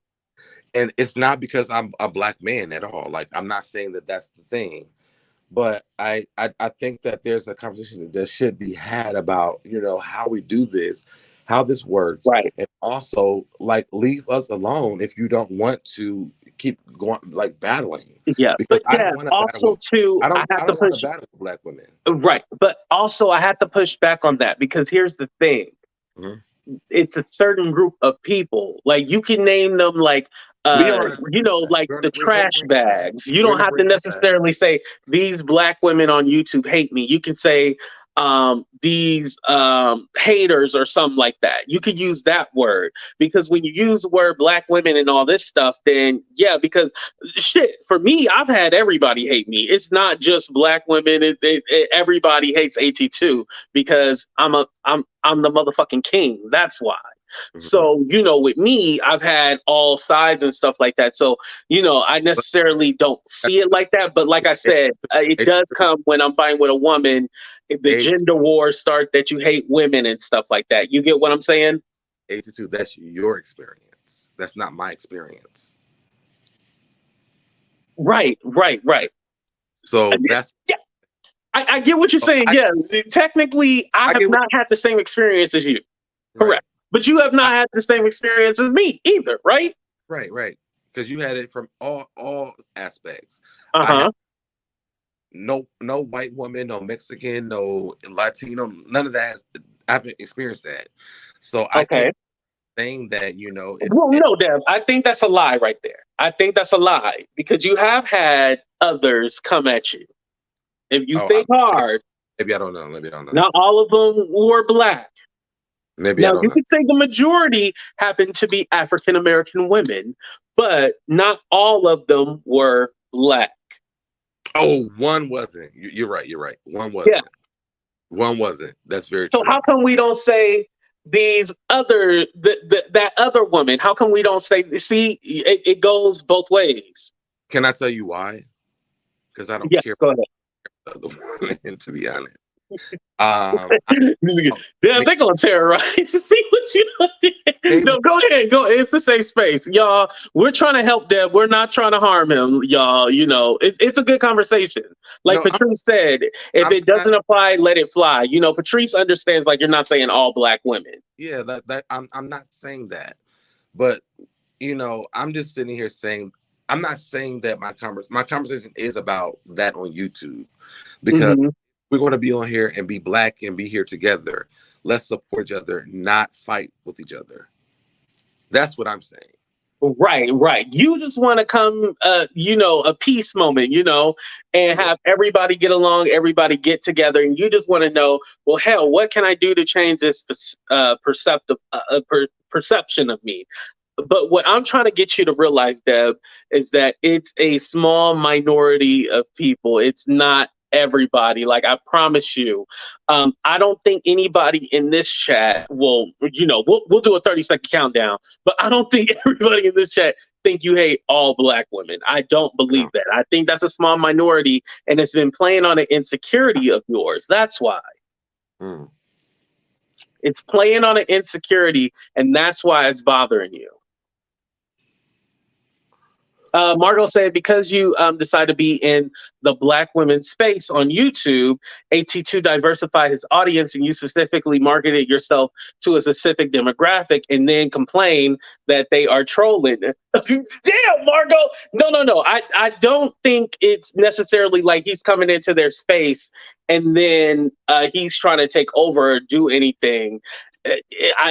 And it's not because I'm a black man at all. Like, I'm not saying that that's the thing, but I think that there's a conversation that should be had about, you know, how we do this, how this works, Right. and also like leave us alone if you don't want to keep going like battling, Yeah, because but I don't yeah, want to battle also with too, I have I to don't want to push. battle with black women. Right, but also I have to push back on that because here's the thing: Mhm. it's a certain group of people. Like you can name them like We are in agreement with that. like the We're in trash agreement with that. bags. You We're don't in have to agreement with that. necessarily say these Black women on YouTube hate me. You can say these haters or something like that. You could use that word because when you use the word Black women and all this stuff, then yeah, because shit, for me, I've had everybody hate me. It's not just Black women. Everybody hates AT2 because I'm the motherfucking king. That's why. Mhm. So, with me, I've had all sides and stuff like that. So, I necessarily don't see it like that. But like I But said, it H does come when I'm fighting with a woman, the H gender wars start that you hate women and stuff like that. You get what I'm saying? 82. That's your experience. That's not my experience. Right, right, right. So that's Yeah, I get what you're saying. I Yeah, technically, I I have get what not had the same experience as you. right. Correct. But you have I, not had the same experience as me either, right? right. Because you had it from all aspects. Uh I have huh. no white woman, no Mexican, no Latino, none of that. I haven't experienced that. So I Okay. can't saying that, you know, Well, no, Dev, I think that's a lie right there. I think that's a lie because you have had others come at you. If you oh think hard, maybe I don't know. Maybe I don't know. not all of them were Black. Maybe I Now, don't you know. could say the majority happened to be African American women, but not all of them were Black. Oh, one wasn't. You're right. You're right. One Yeah. wasn't. One wasn't. That's very So true. how come we don't say that other woman? How come we don't say? See, it goes both ways. Can I tell you why? Because I don't care Yes, go ahead. about the woman, to be honest. I, oh, Yeah, me, they're gonna terrorize. See what you they, did? No, go ahead. Go. It's a safe space, y'all. We're trying to help Deb. We're not trying to harm him, y'all. It's a good conversation. Like no, Patrice said, if I'm it not. doesn't apply, let it fly. Patrice understands. Like you're not saying all Black women. Yeah, that I'm not saying that, but you know, I'm just sitting here saying I'm not saying that my conversation is about that on YouTube, because Hmm. we're going to be on here and be black and be here together. Let's support each other, not fight with each other. That's what I'm saying. Right, right. You just want to come, a peace moment, and Yeah. have everybody get along, everybody get together, and you just want to know, well, hell, what can I do to change this perception of me? But what I'm trying to get you to realize, Deb, is that it's a small minority of people. It's not everybody. Like I promise you, I don't think anybody in this chat will. We'll do a 30-second countdown, but I don't think everybody in this chat think you hate all Black women. I don't believe No. that. I think that's a small minority, and it's been playing on an insecurity of yours. That's why. Mm. It's playing on an insecurity, and that's why it's bothering you. Margot said, because you decided to be in the Black women space on YouTube, AT2 diversified his audience and you specifically marketed yourself to a specific demographic and then complain that they are trolling. Damn, Margot. No, no, no. I don't think it's necessarily like he's coming into their space and then he's trying to take over or do anything.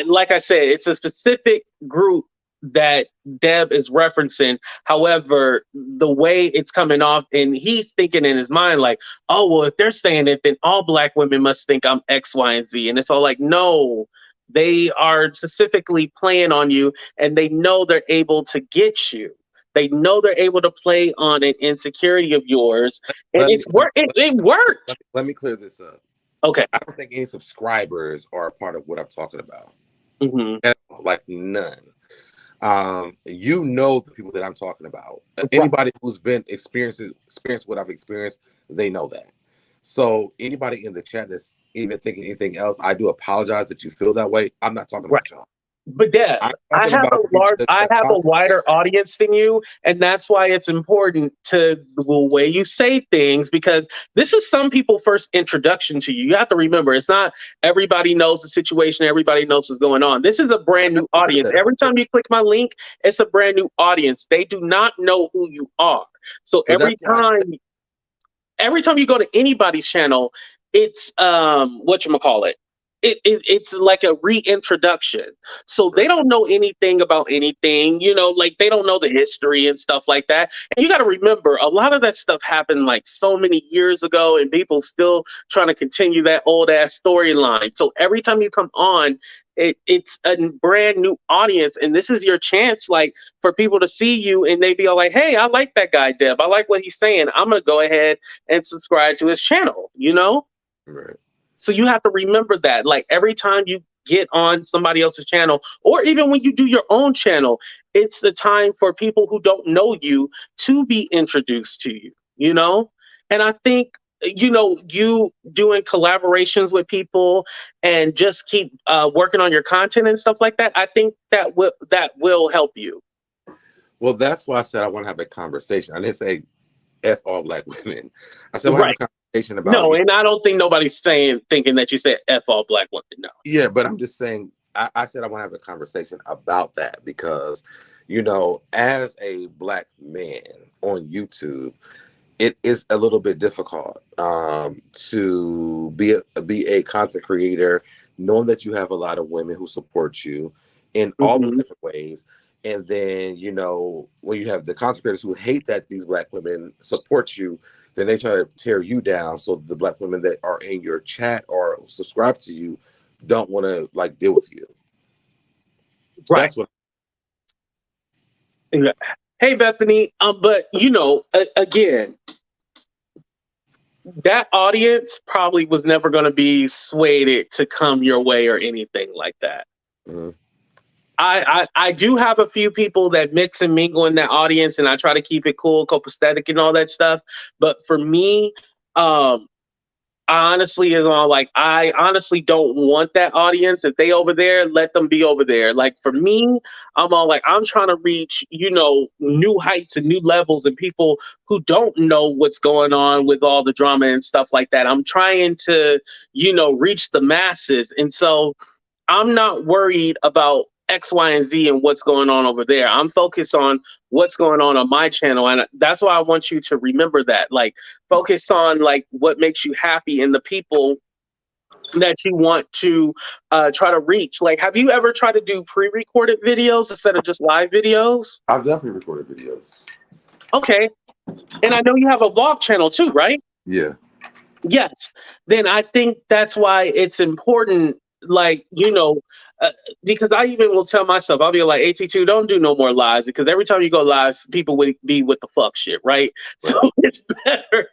Like I said, it's a specific group that Deb is referencing. However, the way it's coming off, and he's thinking in his mind, like, oh, well, if they're saying it, then all Black women must think I'm X, Y, and Z. And it's all like, no, they are specifically playing on you, and they know they're able to get you. They know they're able to play on an insecurity of yours, and Let me it's work. It worked. let me clear this up. Okay. I don't think any subscribers are a part of what I'm talking about. Mm-hmm. Like none. You know the people that I'm talking about. Right. Anybody who's been experienced what I've experienced, they know that. So anybody in the chat that's even thinking anything else, I do apologize that you feel that way. I'm not talking Right. about y'all. But Deb, I have a large, I have a wider audience than you, and that's why it's important to the way you say things, because this is some people's first introduction to you. You have to remember, it's not everybody knows the situation, everybody knows what's going on. This is a brand new audience. Every time you click my link, it's a brand new audience. They do not know who you are. So every time you go to anybody's channel, it's whatchamacallit. It's like a reintroduction. So they don't know anything about anything, like they don't know the history and stuff like that. And you got to remember, a lot of that stuff happened like so many years ago, and people still trying to continue that old ass storyline. So every time you come on, it's a brand new audience, and this is your chance, like, for people to see you and they be all like, hey, I like that guy, Deb. I like what he's saying. I'm gonna go ahead and subscribe to his channel, Right. So you have to remember that, like, every time you get on somebody else's channel, or even when you do your own channel, it's the time for people who don't know you to be introduced to you. And I think, you doing collaborations with people and just keep working on your content and stuff like that, I think that will help you. Well, that's why I said I want to have a conversation. I didn't say F all Black women. I said I want to have a conversation about No, and I don't think nobody's thinking that you said F all Black women. No. Yeah, but I'm just saying, I said I want to have a conversation about that because, as a Black man on YouTube, it is a little bit difficult to be a content creator, knowing that you have a lot of women who support you in all those different ways. And then, when you have the content creators who hate that these Black women support you, then they try to tear you down. So the Black women that are in your chat or subscribe to you don't want to like deal with you. Right. That's what. Hey, Bethany. But again, that audience probably was never going to be swayed to come your way or anything like that. Mm-hmm. I do have a few people that mix and mingle in that audience, and I try to keep it cool, copacetic, and all that stuff. But for me, I honestly don't want that audience. If they over there, let them be over there. Like, for me, I'm all like, I'm trying to reach, new heights and new levels, and people who don't know what's going on with all the drama and stuff like that. I'm trying to, reach the masses. And so I'm not worried about X, Y, and Z and what's going on over there. I'm focused on what's going on my channel. And that's why I want you to remember that. Like, focus on like what makes you happy and the people that you want to try to reach. Like, have you ever tried to do pre-recorded videos instead of just live videos? I've definitely recorded videos. Okay. And I know you have a vlog channel too, right? Yeah. Yes. Then I think that's why it's important, like, because I even will tell myself, I'll be like, AT2, don't do no more lives, because every time you go live, people would be with the fuck shit, right? So it's better,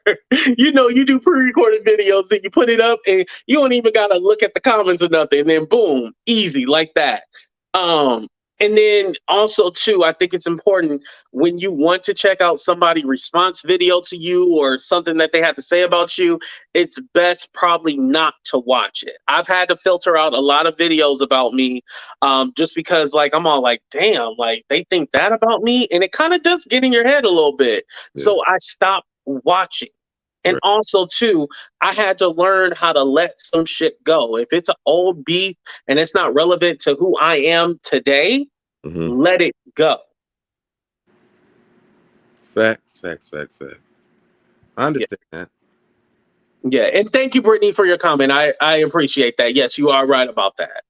you do pre-recorded videos and you put it up and you don't even got to look at the comments or nothing. And then boom, easy like that. And then also too, I think it's important when you want to check out somebody response video to you or something that they have to say about you, it's best probably not to watch it. I've had to filter out a lot of videos about me, just because like I'm all like, damn, like they think that about me, and it kind of does get in your head a little bit. Yeah. So I stopped watching. And Right. also too, I had to learn how to let some shit go. If it's an old beef and it's not relevant to who I am today, Hmm. let it go. Facts, facts, facts, facts. I Yeah. understand that. Yeah. And thank you, Brittany, for your comment. I appreciate that. Yes, you are right about that.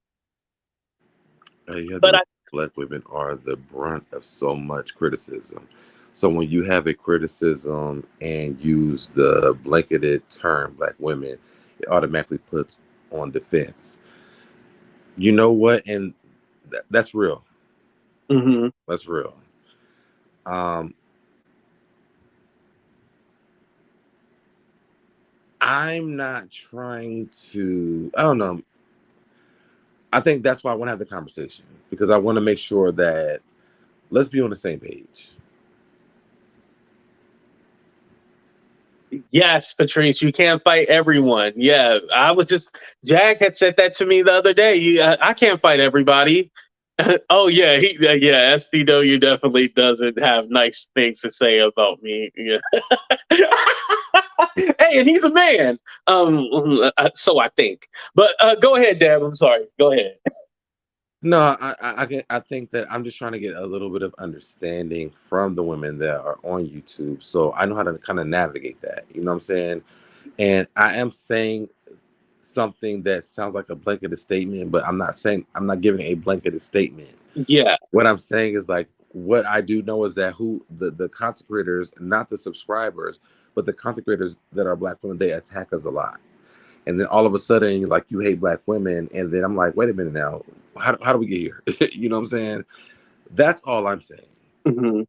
You have to But know I, black women are the brunt of so much criticism. So when you have a criticism and use the blanketed term black women, it automatically puts on defense. You know what? And that's real. mhm. That's real. Um, I'm not trying to, I don't know. I think that's why I want to have the conversation because I want to make sure that let's be on the same page. Yes, Patrice, you can't fight everyone. Yeah, I was just, Jack had said that to me the other day. I can't fight everybody. Oh yeah, yeah. SDW definitely doesn't have nice things to say about me. Yeah. Hey, and he's a man. So I think. But go ahead, Deb. I'm sorry. Go ahead. No, I think that I'm just trying to get a little bit of understanding from the women that are on YouTube, so I know how to kind of navigate that. You know what I'm saying? And I am saying something that sounds like a blanketed statement, but I'm not giving a blanketed statement. Yeah, What I'm saying is like what I do know is that who the content creators, not the subscribers, but the content creators that are black women, they attack us a lot. And then all of a sudden, like you hate black women, and then I'm like, wait a minute now, how do we get here? You know what I'm saying? That's all I'm saying. mhm.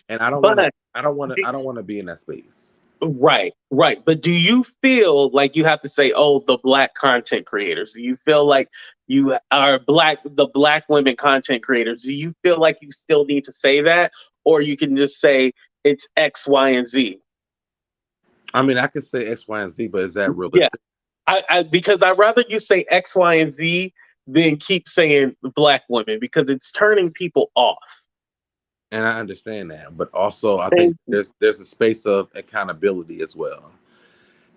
And I don't want to, But I don't want to be in that space. right, right. But do you feel like you have to say, "Oh, the black content creators"? Do you feel like you are the black women content creators? Do you feel like you still need to say that, or you can just say it's X, Y, and Z? I mean, I could say X, Y, and Z, but is that Yeah, realistic? because I'd rather you say X, Y, and Z than keep saying black women because it's turning people off. And I understand that, but also I think Thank you. there's a space of accountability as well.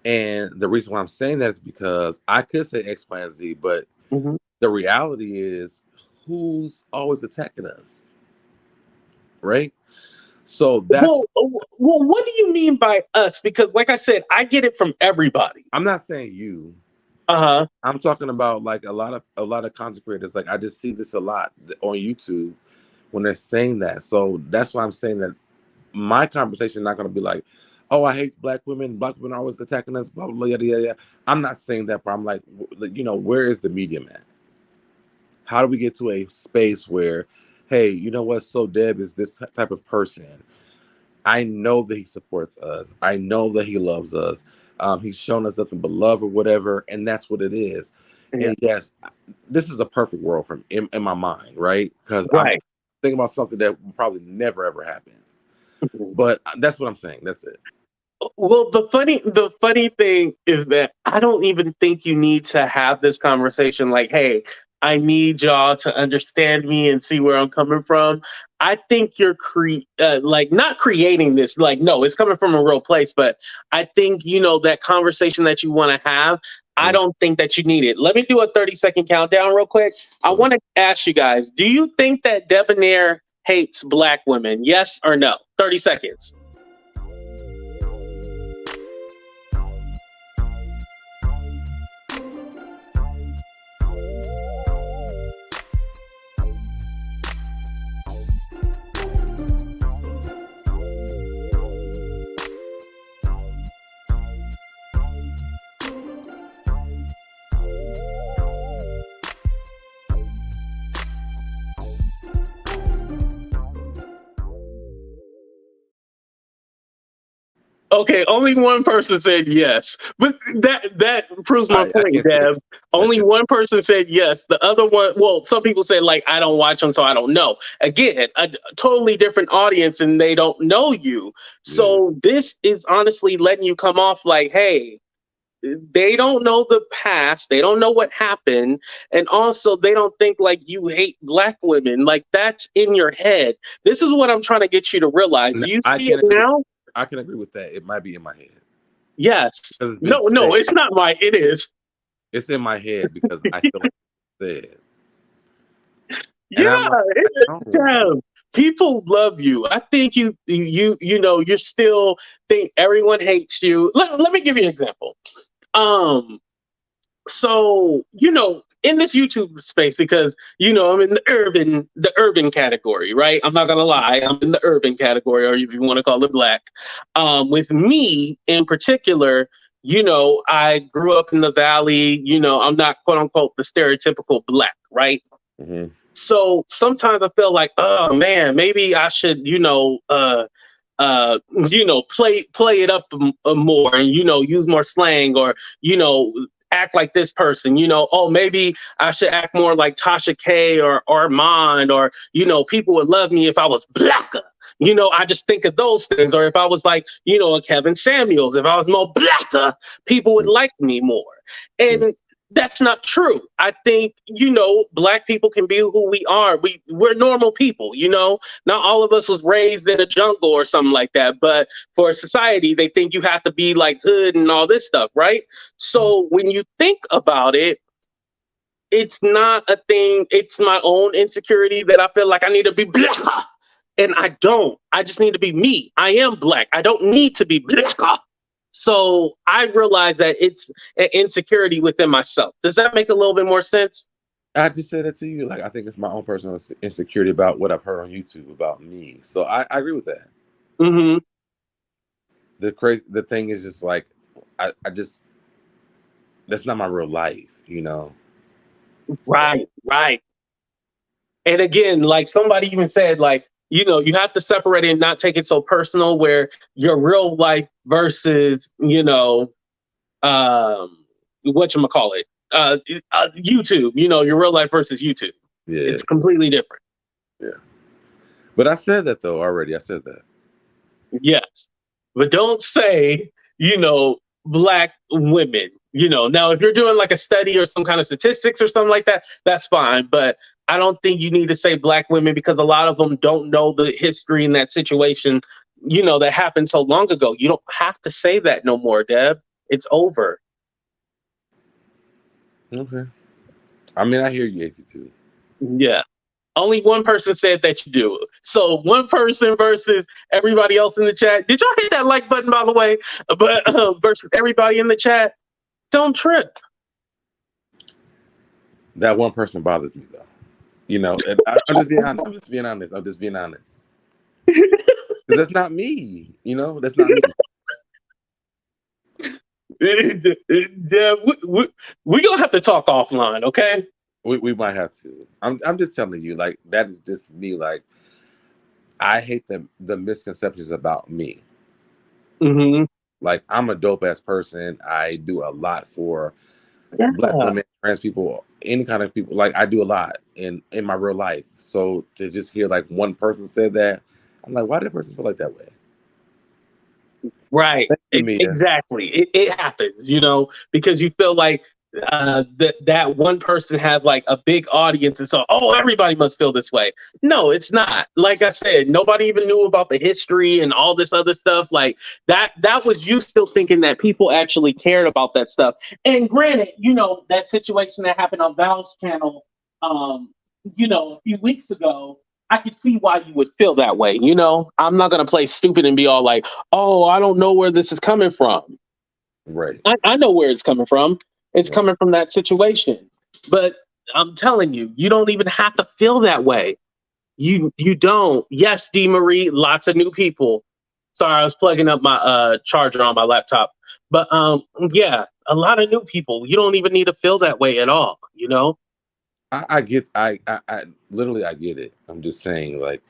And the reason why I'm saying that is because I could say X, Y, and Z, but Mhm. the reality is who's always attacking us, right? So that's Well, what do you mean by us? Because, like I said, I get it from everybody. I'm not saying you. Uh huh. I'm talking about like a lot of content creators. Like I just see this a lot on YouTube when they're saying that. So that's why I'm saying that my conversation is not going to be like, "Oh, I hate black women. Black women are always attacking us." Blah blah blah yada yada. Yada. I'm not saying that, but I'm like, you know, where is the medium at? How do we get to a space where, hey, you know what? So Deb is this type of person. I know that he supports us. I know that he loves us. He's shown us nothing but love or whatever, and that's what it is. Yeah. And yes, this is a perfect world from in my mind, right? Because I'm Right. thinking about something that will probably never ever happen. Mhm. But that's what I'm saying. That's it. Well, the funny thing is that I don't even think you need to have this conversation like, "Hey, I need y'all to understand me and see where I'm coming from." I think you're like not creating this. Like, no, it's coming from a real place. But I think that conversation that you want to have. I Mm, don't think that you need it. Let me do a 30-second countdown real quick. I mm. want to ask you guys: do you think that Debonair hates black women? Yes or no? 30 seconds. Okay, only one person said yes, but that proves my I point, can't say Deb. that. Only one person said yes. The other one, well, some people say like I don't watch them, so I don't know. Again, a totally different audience, and they don't know you. Yeah. So this is honestly letting you come off like, hey, they don't know the past, they don't know what happened, and also they don't think like you hate black women. Like that's in your head. This is what I'm trying to get you to realize. No, You I see it can agree. now? I can agree with that. It might be in my head Yes. because it's been No, no, said. it's not my. It is. It's in my head because I feel like it's said, and I'm Yeah. like, I It, don't. damn. People love you. I think you know you're still think everyone hates you. Let me give you an example. Um. So in this YouTube space, because I'm in the urban category, right? I'm not gonna lie, I'm in the urban category, or if you want to call it black. With me in particular, I grew up in the valley. I'm not quote unquote the stereotypical black, right? Mm-hmm. So sometimes I feel like, oh man, maybe I should, play it up more, and use more slang, or you know act like this person. Oh, maybe I should act more like Tasha K or Armand, or people would love me if I was blacker. I just think of those things. Or if I was like a Kevin Samuels, if I was more blacker, people would like me more. And that's not true. I think black people can be who we are. We're normal people. Not all of us was raised in a jungle or something like that. But for society, they think you have to be like hood and all this stuff, right? So when you think about it, it's not a thing. It's my own insecurity that I feel like I need to be black. And I don't. I just need to be me. I am black. I don't need to be black. So I realize that it's an insecurity within myself. Does that make a little bit more sense? I just said that to you. Like I think it's my own personal insecurity about what I've heard on YouTube about me. So I agree with that. Hmm. The thing is just like I just that's not my real life. So Right, right. And again, like somebody even said, like, you have to separate it and not take it so personal, where your real life versus, whatchamacallit, YouTube, your real life versus YouTube. yeah, It's completely different. yeah. But I said that though already. I said that. Yes. But don't say, black women. Now if you're doing like a study or some kind of statistics or something like that, that's fine. But I don't think you need to say black women, because a lot of them don't know the history in that situation, that happened so long ago. You don't have to say that no more, Deb. It's over. Okay. I mean, I hear you, 82. Yeah. Only one person said that you do. So one person versus everybody else in the chat. Did y'all hit that like button, by the way? But versus everybody in the chat, don't trip. That one person bothers me though. And I'm just being honest. I'm just being honest. I'm just being honest. Because that's not me. That's not me. Yeah, we gonna have to talk offline, okay? We might have to. I'm just telling you, like that is just me. Like I hate the misconceptions about me. Hmm. Like I'm a dope ass person. I do a lot for black Yeah, women, trans people, any kind of people. Like I do a lot in my real life. So to just hear like one person said that, I'm like, why did that person feel like that way? right. Thank you, Mia. Exactly. It happens, because you feel like that one person has like a big audience, and so everybody must feel this way. No, it's not. Like I said, nobody even knew about the history and all this other stuff. Like that was you still thinking that people actually cared about that stuff. And granted, that situation that happened on Val's channel, um, a few weeks ago. I could see why you would feel that way. I'm not gonna play stupid and be all like, "Oh, I don't know where this is coming from." Right. I know where it's coming from. It's Right. coming from that situation. But I'm telling you, you don't even have to feel that way. You don't. Yes, D Marie, lots of new people. Sorry, I was plugging up my charger on my laptop. But yeah, a lot of new people. You don't even need to feel that way at all. I get I literally I get it. I'm just saying like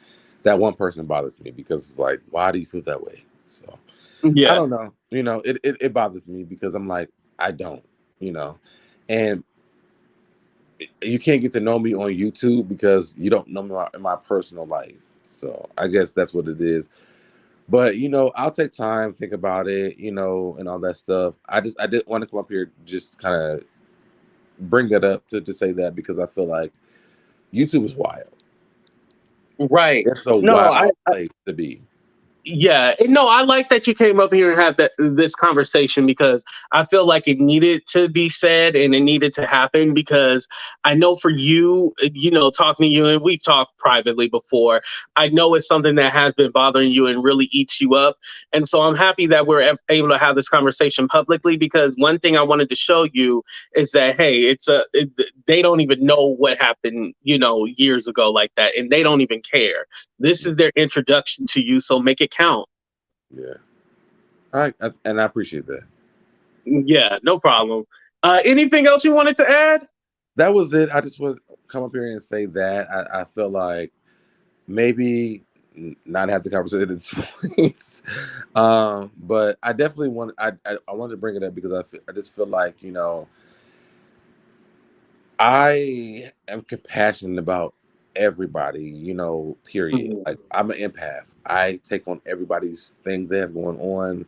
that one person bothers me because it's like, why do you feel that way? So I Yeah. don't know. It bothers me because I'm like, I don't, you know, and you can't get to know me on YouTube because you don't know me in my personal life. So I guess that's what it is. But I'll take time, think about it, and all that stuff. I did want to come up here, just kind of bring that up to say that because I feel like YouTube is wild. Right. It's a No, wild place to be. yeah, no, I like that you came up here and had this conversation because I feel like it needed to be said and it needed to happen because I know for you, talking to you, and we've talked privately before, I know it's something that has been bothering you and really eats you up. And so I'm happy that we're able to have this conversation publicly because one thing I wanted to show you is that, hey, they don't even know what happened, years ago like that, and they don't even care. This is their introduction to you, so make it count. Yeah. And I appreciate that. Yeah, no problem. Anything else you wanted to add? That was it. I just was come up here and say that. I feel like maybe not have the conversation at this point. But I definitely I wanted to bring it up because I just feel like, I am compassionate about everybody, period. Mhm. Like I'm an empath. I take on everybody's things they have going on.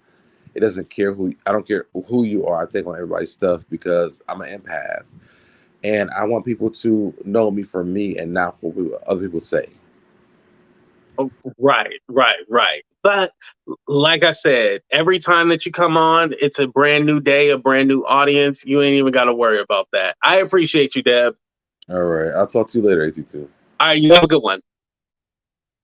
It doesn't care I don't care who you are. I take on everybody's stuff because I'm an empath. And I want people to know me for me and not for what other people say. Oh, right, right, right. But like I said, every time that you come on, it's a brand new day, a brand new audience. You ain't even got to worry about that. I appreciate you, Deb. All right. I'll talk to you later, AT2. All right, you have a good one.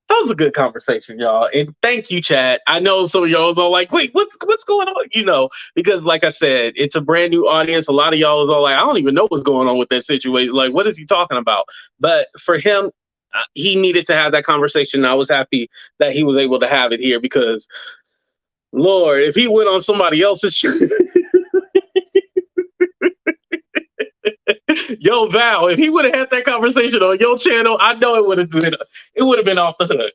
That was a good conversation, y'all. And thank you, chat. I know some of y'all was all like, wait, what's going on? Because like I said, it's a brand new audience. A lot of y'all was all like, I don't even know what's going on with that situation. Like, what is he talking about? But for him, he needed to have that conversation. I was happy that he was able to have it here because, Lord, if he went on somebody else's show, yo, Val, if he would have had that conversation on your channel, I know it would have been off the hook.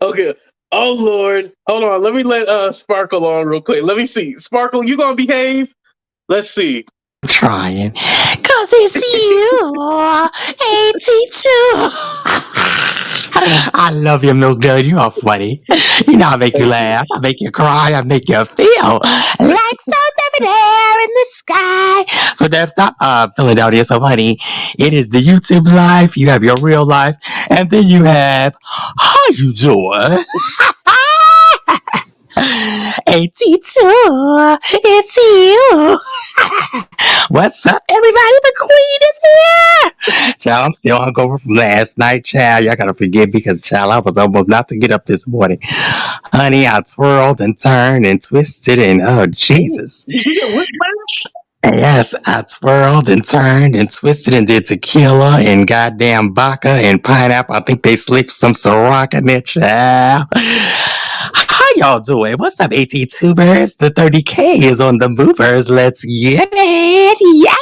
Okay. Oh Lord. Hold on. Let me let Sparkle on real quick. Let me see. Sparkle, you gonna behave? Let's see. Trying. Cause it's you, 82. I love you, Milk Dud. You are funny. You know, I make you Thank you. laugh, I make you cry, I make you feel like sun never there in the sky. So that's not Philadelphia. So honey, it is the YouTube life. You have your real life, and then you have how you doing? 82, it's you. What's up, everybody? The queen is here. Child, I'm still hungover from last night, child. Y'all gotta forgive me because, child, I was almost not to get up this morning. Honey, I twirled and turned and twisted and, oh, Ooh, Jesus. did you get whiplash? Yes, I twirled and turned and twisted and did tequila and goddamn vodka and pineapple. I think they slipped some Ciroc in there, child. How y'all doing? What's up, AT2bers? The 30K is on the movers. Let's get it. Yeah.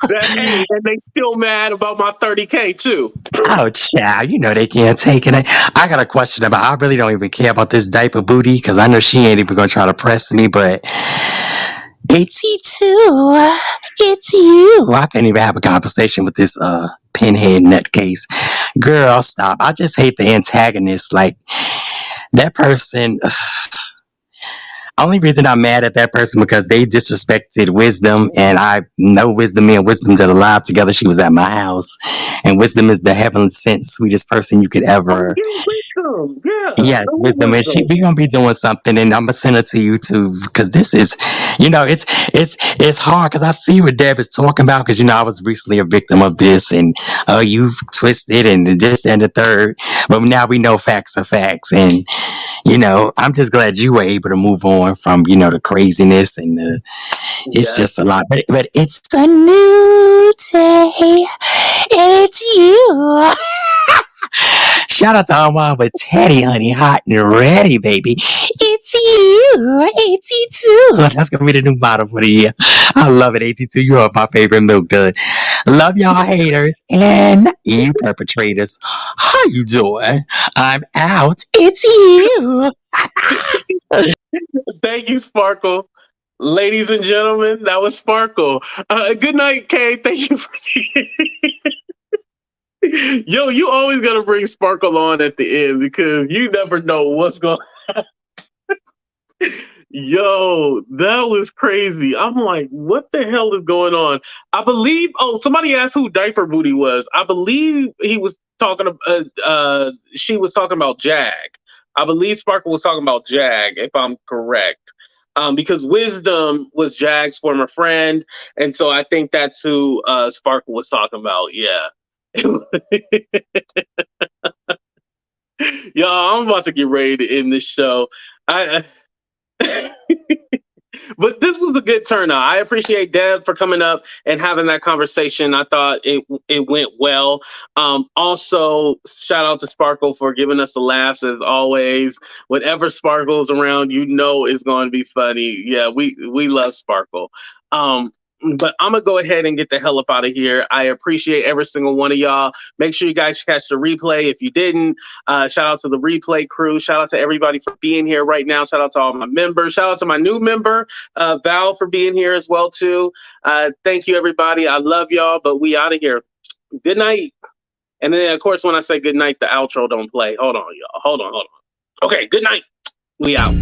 Hey, and they still mad about my 30K too. Oh, child, you know they can't take it. I got a question about. I really don't even care about this diaper booty because I know she ain't even gonna try to press me. But AT2, it's you. I can't even have a conversation with this pinhead nutcase. Girl, stop. I just hate the antagonist. Like that person. Only reason I'm mad at that person because they disrespected Wisdom, and I know Wisdom. Me and Wisdom did a live together. She was at my house, and Wisdom is the heaven sent sweetest person you could Oh, ever. you wisdom. Yeah. Yes, Oh, Wisdom, and wisdom. we gonna be doing something, and I'm gonna send it to you too because this is, it's hard because I see what Deb is talking about because I was recently a victim of this, and you've twisted and this and the third, but now we know facts are facts, and I'm just glad you were able to move on from, the craziness and it's Yes. just a lot. But it's a new day and it's you. Shout out to Armand with Teddy, honey, hot and ready, baby. It's you, 82. That's gonna be the new motto for the year. I love it, 82. You are my favorite milk dud. Love y'all haters and you perpetrators. How you doing? I'm out. It's you. Thank you, Sparkle. Ladies and gentlemen, that was Sparkle. Good night, Kay. Thank you for Yo, you always gotta bring Sparkle on at the end because you never know what's going. Yo, that was crazy. I'm like, what the hell is going on? I believe. Oh, somebody asked who Diaper Booty was. I believe he was talking. She was talking about Jag. I believe Sparkle was talking about Jag, if I'm correct. Because Wisdom was Jag's former friend, and so I think that's who Sparkle was talking about. Yeah. Y'all, I'm about to get ready to end this show. I But this was a good turnout. I appreciate Deb for coming up and having that conversation. I thought it went well. Also, shout out to Sparkle for giving us the laughs as always. Whenever Sparkle's around, you know it's going to be funny. Yeah, we love Sparkle. But I'm gonna go ahead and get the hell up out of here. I appreciate every single one of y'all. Make sure you guys catch the replay if you didn't. Shout out to the replay crew. Shout out to everybody for being here right now. Shout out to all my members. Shout out to my new member, Val, for being here as well too. Thank you, everybody. I love y'all, but we out of here. Good night. And then, of course, when I say good night, the outro don't play. Hold on, y'all. Hold on. Okay, good night. We out.